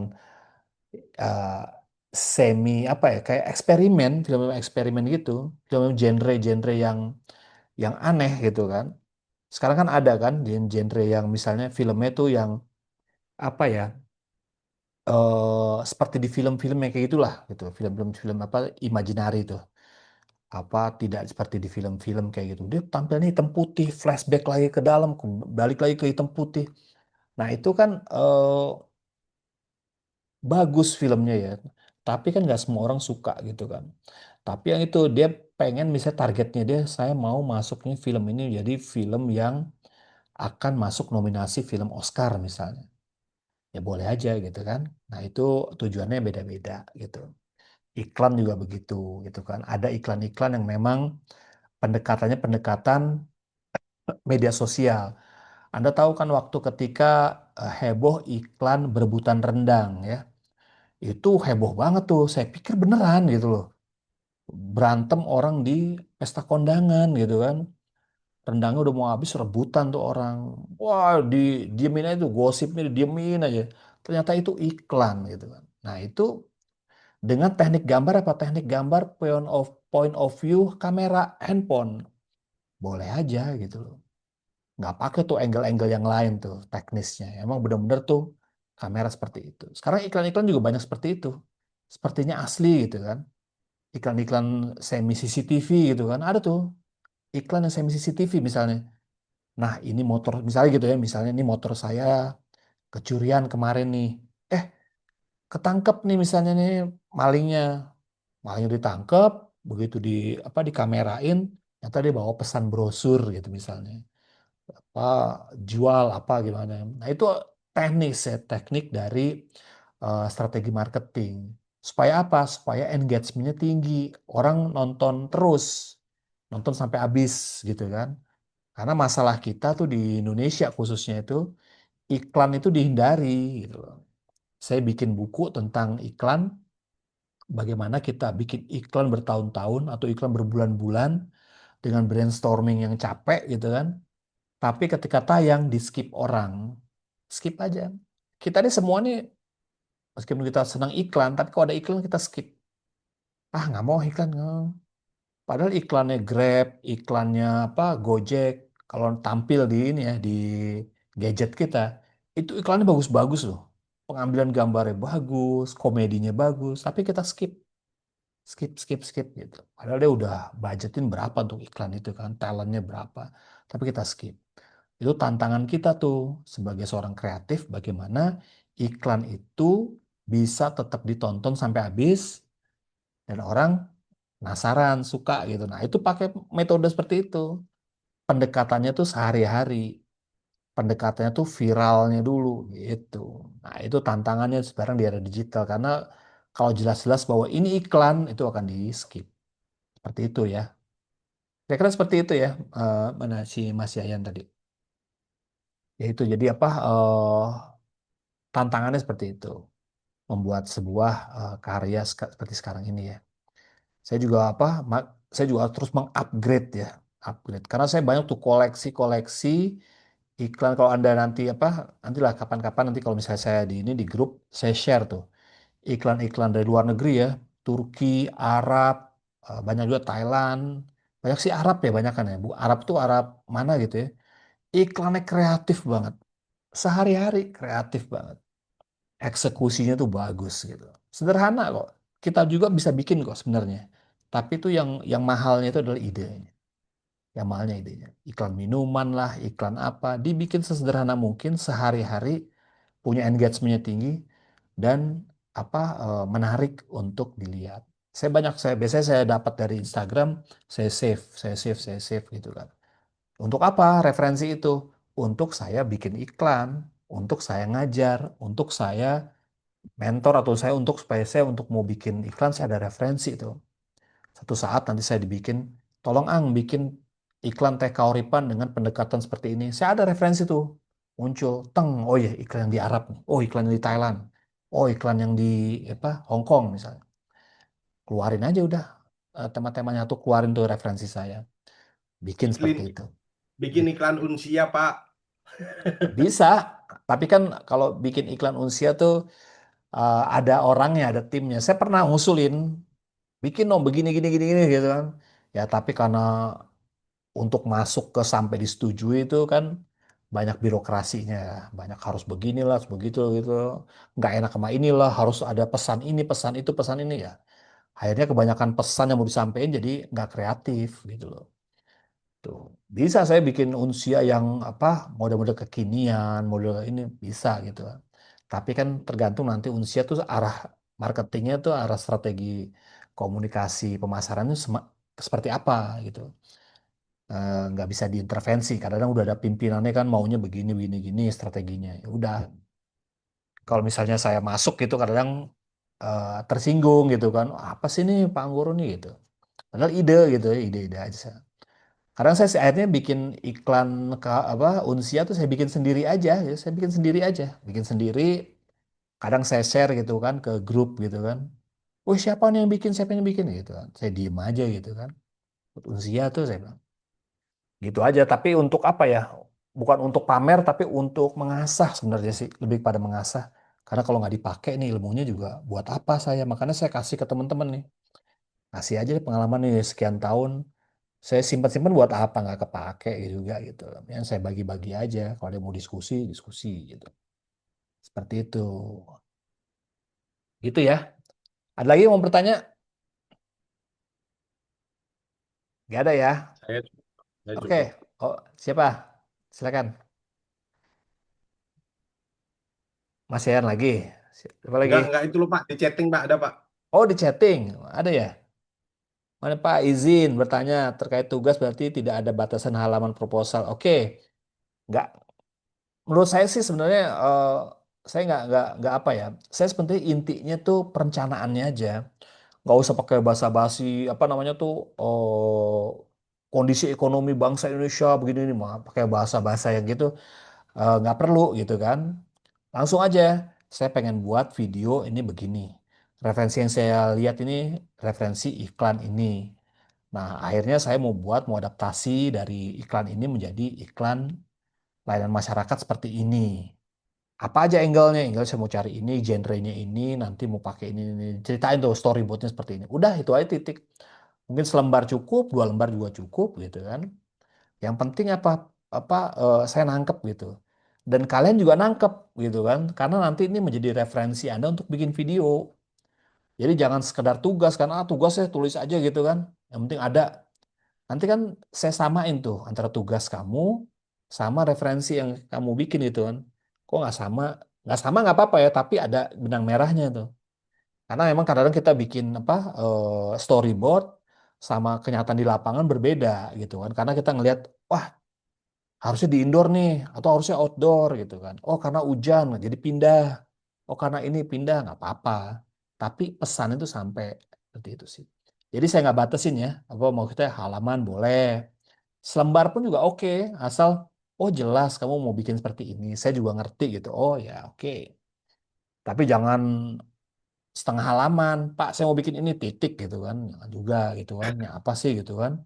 Speaker 1: eh, semi apa ya kayak eksperimen, film eksperimen gitu, film genre-genre yang aneh gitu kan. Sekarang kan ada kan genre yang misalnya filmnya tuh yang apa ya seperti di film-film yang kayak gitulah gitu, film-film film apa imajinari itu. Apa tidak seperti di film-film kayak gitu. Dia tampilnya hitam putih, flashback lagi ke dalam, balik lagi ke hitam putih. Nah, itu kan bagus filmnya ya. Tapi kan nggak semua orang suka gitu kan. Tapi yang itu dia pengen misalnya targetnya dia saya mau masuknya film ini jadi film yang akan masuk nominasi film Oscar misalnya. Ya boleh aja gitu kan. Nah, itu tujuannya beda-beda gitu. Iklan juga begitu gitu kan. Ada iklan-iklan yang memang pendekatannya pendekatan media sosial. Anda tahu kan waktu ketika heboh iklan berebutan rendang ya. Itu heboh banget tuh. Saya pikir beneran gitu loh. Berantem orang di pesta kondangan gitu kan. Rendangnya udah mau habis rebutan tuh orang. Wah, diemin aja tuh gosipnya diemin aja. Ternyata itu iklan gitu kan. Nah, itu dengan teknik gambar apa teknik gambar point of view kamera handphone. Boleh aja gitu loh. Nggak pakai tuh angle-angle yang lain tuh teknisnya. Emang bener-bener tuh kamera seperti itu. Sekarang iklan-iklan juga banyak seperti itu. Sepertinya asli gitu kan. Iklan-iklan semi CCTV gitu kan. Ada tuh iklan yang semi CCTV misalnya. Nah, ini motor misalnya gitu ya. Misalnya ini motor saya kecurian kemarin nih. Eh, ketangkep nih misalnya nih malingnya, malingnya ditangkep, begitu dikamerain, ternyata dia bawa pesan brosur gitu misalnya, apa jual apa gimana. Nah itu teknik dari strategi marketing. Supaya apa? Supaya engagementnya tinggi, orang nonton terus, nonton sampai habis gitu kan. Karena masalah kita tuh di Indonesia khususnya itu iklan itu dihindari gitu loh. Saya bikin buku tentang iklan, bagaimana kita bikin iklan bertahun-tahun atau iklan berbulan-bulan dengan brainstorming yang capek gitu kan. Tapi ketika tayang di skip orang, skip aja. Kita nih semua nih meskipun kita senang iklan, tapi kalau ada iklan kita skip. Ah nggak mau iklan. Nggak. Padahal iklannya Grab, iklannya apa Gojek, kalau tampil di ini ya di gadget kita, itu iklannya bagus-bagus loh. Pengambilan gambarnya bagus, komedinya bagus, tapi kita skip, skip, skip, skip gitu. Padahal dia udah budgetin berapa untuk iklan itu kan, talentnya berapa, tapi kita skip. Itu tantangan kita tuh sebagai seorang kreatif, bagaimana iklan itu bisa tetap ditonton sampai habis dan orang penasaran, suka gitu. Nah, itu pakai metode seperti itu. Pendekatannya tuh sehari-hari. Pendekatannya tuh viralnya dulu gitu. Nah, itu tantangannya sekarang di era digital karena kalau jelas-jelas bahwa ini iklan itu akan di skip. Seperti itu ya. Kira-kira seperti itu ya, mana si Mas Yayan tadi. Ya itu jadi apa tantangannya seperti itu. Membuat sebuah karya seperti sekarang ini ya. Saya juga saya juga terus mengupgrade ya, upgrade. Karena saya banyak tuh koleksi-koleksi iklan. Kalau Anda nantilah kapan-kapan nanti kalau misalnya saya di grup, saya share tuh iklan-iklan dari luar negeri ya, Turki, Arab, banyak juga Thailand, banyak sih Arab ya banyak kan ya. Bu, Arab tuh Arab mana gitu ya. Iklannya kreatif banget, sehari-hari kreatif banget, eksekusinya tuh bagus gitu. Sederhana kok. Kita juga bisa bikin kok sebenarnya. Tapi itu yang mahalnya itu adalah idenya. Yang mahalnya idenya. Iklan minuman lah, iklan apa, dibikin sesederhana mungkin sehari-hari, punya engagementnya tinggi dan menarik untuk dilihat. Biasanya saya dapat dari Instagram, saya save gitu kan. Untuk apa referensi itu? Untuk saya bikin iklan, untuk saya ngajar, untuk saya mentor atau saya supaya saya untuk mau bikin iklan saya ada referensi itu. Satu saat nanti saya dibikin, tolong bikin iklan teh kauripan dengan pendekatan seperti ini. Saya ada referensi tuh muncul, teng, oh ya iklan yang di Arab nih, oh iklan yang di Thailand, oh iklan yang di Hong Kong misalnya. Keluarin aja udah tema-temanya tuh keluarin tuh referensi saya, bikin
Speaker 2: Bikin
Speaker 1: seperti itu.
Speaker 2: bikin iklan unsia, Pak.
Speaker 1: Bisa, tapi kan kalau bikin iklan unsia tuh ada orangnya, ada timnya. Saya pernah ngusulin bikin dong begini gini gini gini gitu kan. Ya tapi karena untuk masuk ke sampai disetujui itu kan banyak birokrasinya, banyak harus beginilah, harus begitu gitu. Nggak enak sama inilah, harus ada pesan ini, pesan itu, pesan ini ya. Akhirnya kebanyakan pesan yang mau disampaikan jadi nggak kreatif gitu loh. Tuh. Bisa saya bikin unsia yang mode-mode kekinian, mode ini bisa gitu. Tapi kan tergantung nanti unsia tuh arah marketingnya tuh arah strategi komunikasi pemasarannya seperti apa gitu. Nggak bisa diintervensi. Kadang-kadang udah ada pimpinannya kan maunya begini, begini, gini strateginya. Ya udah. Kalau misalnya saya masuk gitu kadang tersinggung gitu kan. "Oh, apa sih nih Pak Anggoro nih gitu. Padahal ide gitu ya, ide-ide aja. Kadang saya akhirnya bikin iklan ke Unsia tuh saya bikin sendiri aja, ya. Saya bikin sendiri aja, bikin sendiri. Kadang saya share gitu kan ke grup gitu kan. Wih siapa nih yang bikin, siapa yang bikin gitu kan. Saya diem aja gitu kan. Unsia tuh saya bilang. Gitu aja, tapi untuk apa ya? Bukan untuk pamer, tapi untuk mengasah sebenarnya sih, lebih pada mengasah. Karena kalau nggak dipakai nih ilmunya juga buat apa saya? Makanya saya kasih ke teman-teman nih. Kasih aja deh pengalaman nih sekian tahun. Saya simpan-simpan buat apa? Nggak kepake juga gitu. Yang saya bagi-bagi aja. Kalau dia mau diskusi, diskusi gitu. Seperti itu. Gitu ya. Ada lagi yang mau bertanya? Nggak ada ya?
Speaker 2: Saya saya
Speaker 1: Oke.
Speaker 2: cukup.
Speaker 1: Oh, siapa? Silakan. Mas Yayan lagi. Apa lagi?
Speaker 2: Enggak itu loh Pak, di chatting Pak, ada Pak.
Speaker 1: Oh, di chatting. Ada ya? Mana Pak, izin bertanya terkait tugas berarti tidak ada batasan halaman proposal. Oke, nggak. Menurut saya sih sebenarnya saya nggak apa ya. Saya sebenarnya intinya tuh perencanaannya aja. Nggak usah pakai basa-basi apa namanya tuh kondisi ekonomi bangsa Indonesia begini ini mah pakai bahasa-bahasa yang gitu nggak perlu gitu kan. Langsung aja. Saya pengen buat video ini begini. Referensi yang saya lihat ini referensi iklan ini. Nah, akhirnya saya mau adaptasi dari iklan ini menjadi iklan layanan masyarakat seperti ini. Apa aja angle-nya? Angle saya mau cari ini, genre-nya ini, nanti mau pakai ini. Ceritain tuh storyboardnya seperti ini. Udah, itu aja titik. Mungkin selembar cukup, dua lembar juga cukup gitu kan. Yang penting saya nangkep gitu. Dan kalian juga nangkep gitu kan. Karena nanti ini menjadi referensi Anda untuk bikin video. Jadi jangan sekedar tugas kan, tugasnya tulis aja gitu kan. Yang penting ada. Nanti kan saya samain tuh antara tugas kamu sama referensi yang kamu bikin itu kan. Kok nggak sama? Nggak sama nggak apa-apa ya, tapi ada benang merahnya tuh. Karena memang kadang-kadang kita bikin storyboard sama kenyataan di lapangan berbeda gitu kan. Karena kita ngelihat, wah harusnya di indoor nih atau harusnya outdoor gitu kan. Oh karena hujan jadi pindah. Oh karena ini pindah nggak apa-apa. Tapi pesan itu sampai seperti itu sih. Jadi saya nggak batasin ya. Apa mau kita halaman boleh. Selembar pun juga oke. Asal oh jelas kamu mau bikin seperti ini. Saya juga ngerti gitu. Oh ya oke. Tapi jangan setengah halaman. Pak saya mau bikin ini titik gitu kan. Jangan juga gitu kan. Ya apa sih gitu kan.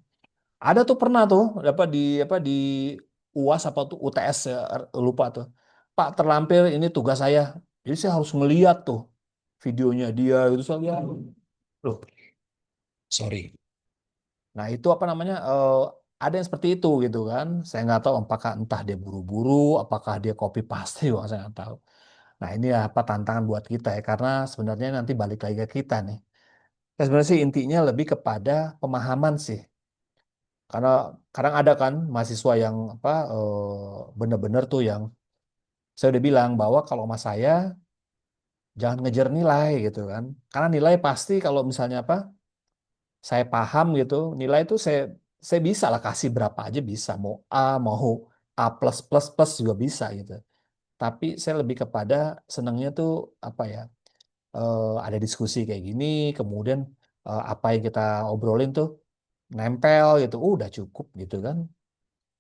Speaker 1: Ada tuh pernah tuh apa di UAS apa tuh UTS ya, lupa tuh. Pak terlampir ini tugas saya. Jadi saya harus ngeliat tuh videonya dia gitu saya lihat. Loh, sorry. Nah itu apa namanya ada yang seperti itu gitu kan. Saya nggak tahu apakah entah dia buru-buru, apakah dia copy paste juga saya nggak tahu. Nah ini apa tantangan buat kita ya karena sebenarnya nanti balik lagi ke kita nih. Ya, sebenarnya sih intinya lebih kepada pemahaman sih. Karena kadang ada kan mahasiswa yang bener-bener tuh yang saya udah bilang bahwa kalau mas saya jangan ngejar nilai gitu kan. Karena nilai pasti kalau misalnya saya paham gitu, nilai itu saya bisa lah kasih berapa aja bisa. Mau A, mau A plus plus plus juga bisa gitu. Tapi saya lebih kepada senangnya tuh apa ya? Ada diskusi kayak gini, kemudian apa yang kita obrolin tuh nempel gitu, udah cukup gitu kan.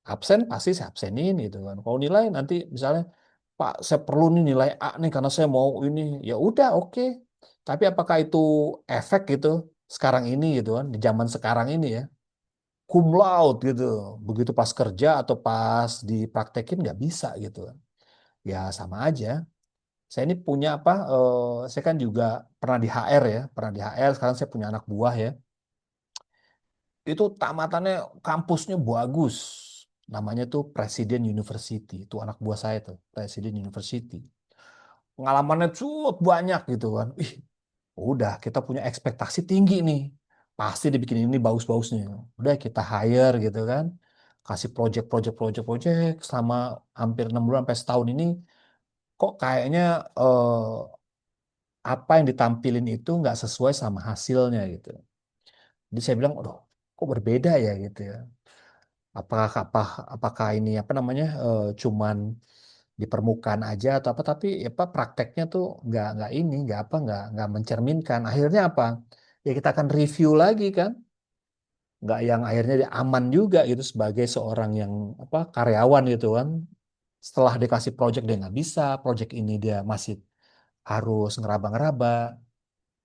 Speaker 1: Absen pasti saya absenin gitu kan. Kalau nilai nanti misalnya Pak saya perlu nih nilai A nih karena saya mau ini, ya udah oke. Tapi apakah itu efek gitu sekarang ini gitu kan di zaman sekarang ini ya cum laude gitu. Begitu pas kerja atau pas dipraktekin nggak bisa gitu kan. Ya sama aja. Saya ini punya saya kan juga pernah di HR ya, pernah di HR. Sekarang saya punya anak buah ya. Itu tamatannya kampusnya bagus. Namanya tuh Presiden University. Itu anak buah saya tuh, Presiden University. Pengalamannya cut banyak gitu kan. Ih, udah kita punya ekspektasi tinggi nih. Pasti dibikin ini bagus-bagusnya. Udah kita hire gitu kan. Kasih project selama hampir 6 bulan sampai setahun ini kok kayaknya apa yang ditampilin itu nggak sesuai sama hasilnya gitu. Jadi saya bilang, aduh, kok berbeda ya gitu ya. Apakah ini apa namanya cuman di permukaan aja atau apa tapi apa prakteknya tuh nggak ini nggak mencerminkan akhirnya apa ya kita akan review lagi kan nggak yang akhirnya dia aman juga gitu sebagai seorang yang apa karyawan gitu kan setelah dikasih project dia nggak bisa project ini dia masih harus ngeraba-ngeraba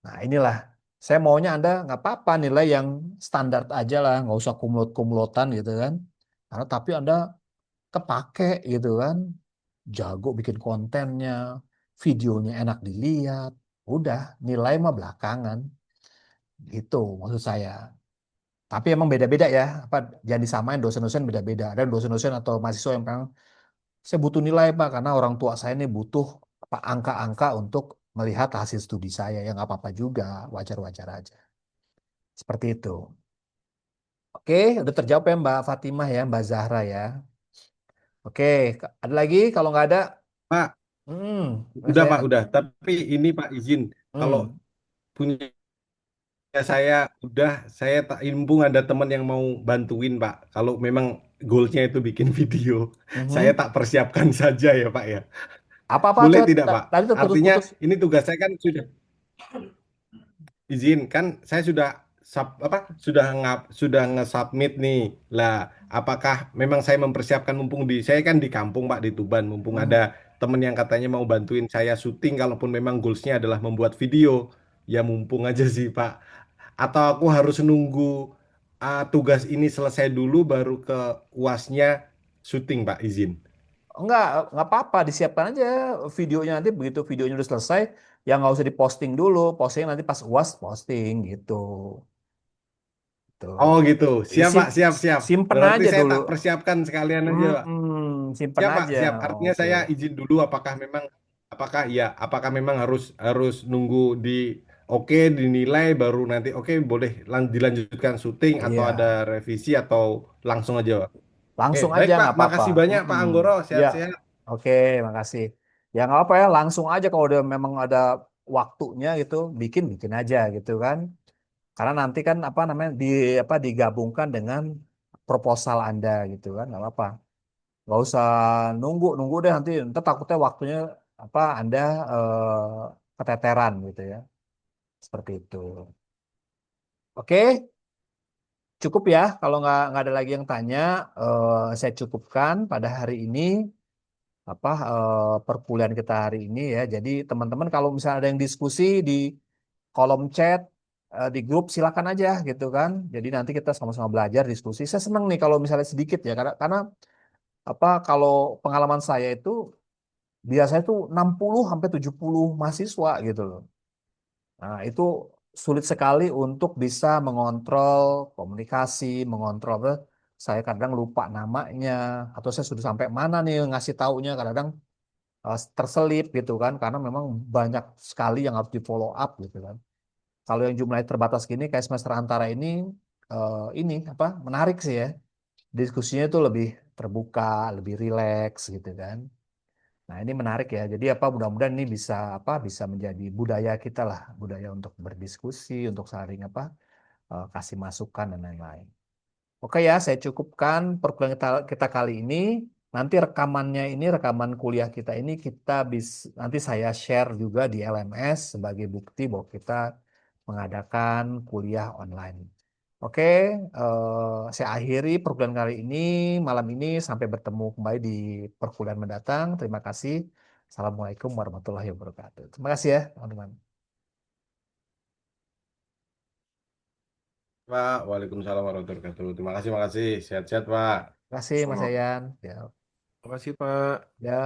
Speaker 1: nah inilah saya maunya Anda nggak apa-apa nilai yang standar aja lah nggak usah kumlot-kumlotan gitu kan karena tapi Anda kepake gitu kan jago bikin kontennya, videonya enak dilihat, udah nilai mah belakangan, gitu maksud saya. Tapi emang beda-beda ya, apa jangan disamain dosen-dosen beda-beda. Ada dosen-dosen atau mahasiswa yang bilang, saya butuh nilai Pak karena orang tua saya ini butuh apa angka-angka untuk melihat hasil studi saya. Yang nggak apa-apa juga, wajar-wajar aja. Seperti itu. Oke, udah terjawab ya Mbak Fatimah ya, Mbak Zahra ya. Oke, ada lagi? Kalau nggak ada,
Speaker 2: Pak.
Speaker 1: Mas
Speaker 2: Udah Pak,
Speaker 1: Ayan.
Speaker 2: udah. Tapi ini Pak izin, kalau
Speaker 1: Hmm.
Speaker 2: punya saya udah, saya tak mumpung ada teman yang mau bantuin Pak. Kalau memang goalsnya itu bikin video, saya
Speaker 1: Mhm.
Speaker 2: tak persiapkan saja ya Pak ya.
Speaker 1: Apa-apa
Speaker 2: Boleh
Speaker 1: coba
Speaker 2: tidak Pak?
Speaker 1: tadi
Speaker 2: Artinya
Speaker 1: terputus-putus.
Speaker 2: ini tugas saya kan sudah izin kan saya sudah sudah nge-submit nih. Lah, apakah memang saya mempersiapkan mumpung saya kan di kampung Pak di Tuban, mumpung ada
Speaker 1: Mhm.
Speaker 2: temen yang katanya mau bantuin saya syuting kalaupun memang goalsnya adalah membuat video. Ya mumpung aja sih Pak. Atau aku harus nunggu tugas ini selesai dulu baru ke UASnya syuting Pak izin.
Speaker 1: Enggak, enggak apa-apa, disiapkan aja videonya nanti begitu videonya udah selesai, ya nggak usah diposting dulu, posting nanti pas UAS posting gitu. Tuh.
Speaker 2: Oh gitu. Siap
Speaker 1: Sim,
Speaker 2: Pak, siap, siap.
Speaker 1: simpen
Speaker 2: Berarti
Speaker 1: aja
Speaker 2: saya
Speaker 1: dulu.
Speaker 2: tak persiapkan sekalian aja Pak.
Speaker 1: Simpen
Speaker 2: Siap Pak,
Speaker 1: aja.
Speaker 2: siap. Artinya
Speaker 1: Oke.
Speaker 2: saya izin dulu apakah memang harus harus nunggu di oke dinilai baru nanti oke boleh dilanjutkan syuting atau
Speaker 1: Iya,
Speaker 2: ada revisi atau langsung aja Pak. Oke,
Speaker 1: langsung
Speaker 2: baik
Speaker 1: aja
Speaker 2: Pak.
Speaker 1: nggak apa-apa.
Speaker 2: Makasih banyak Pak
Speaker 1: Mm-mm.
Speaker 2: Anggoro.
Speaker 1: Ya,
Speaker 2: Sehat-sehat.
Speaker 1: oke, makasih. Ya nggak apa ya, langsung aja kalau udah memang ada waktunya gitu, bikin bikin aja gitu kan. Karena nanti kan apa namanya digabungkan dengan proposal Anda gitu kan, nggak apa-apa. Nggak usah nunggu nunggu deh nanti, ntar takutnya waktunya apa Anda keteteran gitu ya, seperti itu. Oke, cukup ya. Kalau nggak ada lagi yang tanya, saya cukupkan pada hari ini perkuliahan kita hari ini ya. Jadi teman-teman kalau misalnya ada yang diskusi di kolom chat di grup silakan aja gitu kan. Jadi nanti kita sama-sama belajar diskusi. Saya senang nih kalau misalnya sedikit ya karena kalau pengalaman saya itu biasanya tuh 60 sampai 70 mahasiswa gitu loh. Nah, itu sulit sekali untuk bisa mengontrol komunikasi, mengontrol apa. Saya kadang lupa namanya atau saya sudah sampai mana nih ngasih taunya kadang terselip gitu kan karena memang banyak sekali yang harus di follow up gitu kan. Kalau yang jumlahnya terbatas gini kayak semester antara ini menarik sih ya. Diskusinya itu lebih terbuka, lebih rileks gitu kan. Nah, ini menarik ya. Jadi mudah-mudahan ini bisa menjadi budaya kita lah, budaya untuk berdiskusi, untuk saling kasih masukan dan lain-lain. Oke ya, saya cukupkan perkuliahan kita kali ini. Nanti rekaman kuliah kita ini nanti saya share juga di LMS sebagai bukti bahwa kita mengadakan kuliah online. Oke, saya akhiri perkuliahan kali ini malam ini sampai bertemu kembali di perkuliahan mendatang. Terima kasih. Assalamualaikum warahmatullahi wabarakatuh. Terima kasih ya, teman-teman.
Speaker 2: Pak, Waalaikumsalam warahmatullahi wabarakatuh. Terima kasih, makasih. Sehat-sehat Pak.
Speaker 1: Terima kasih, Mas Yayan. Ya,
Speaker 2: Makasih Pak.
Speaker 1: ya.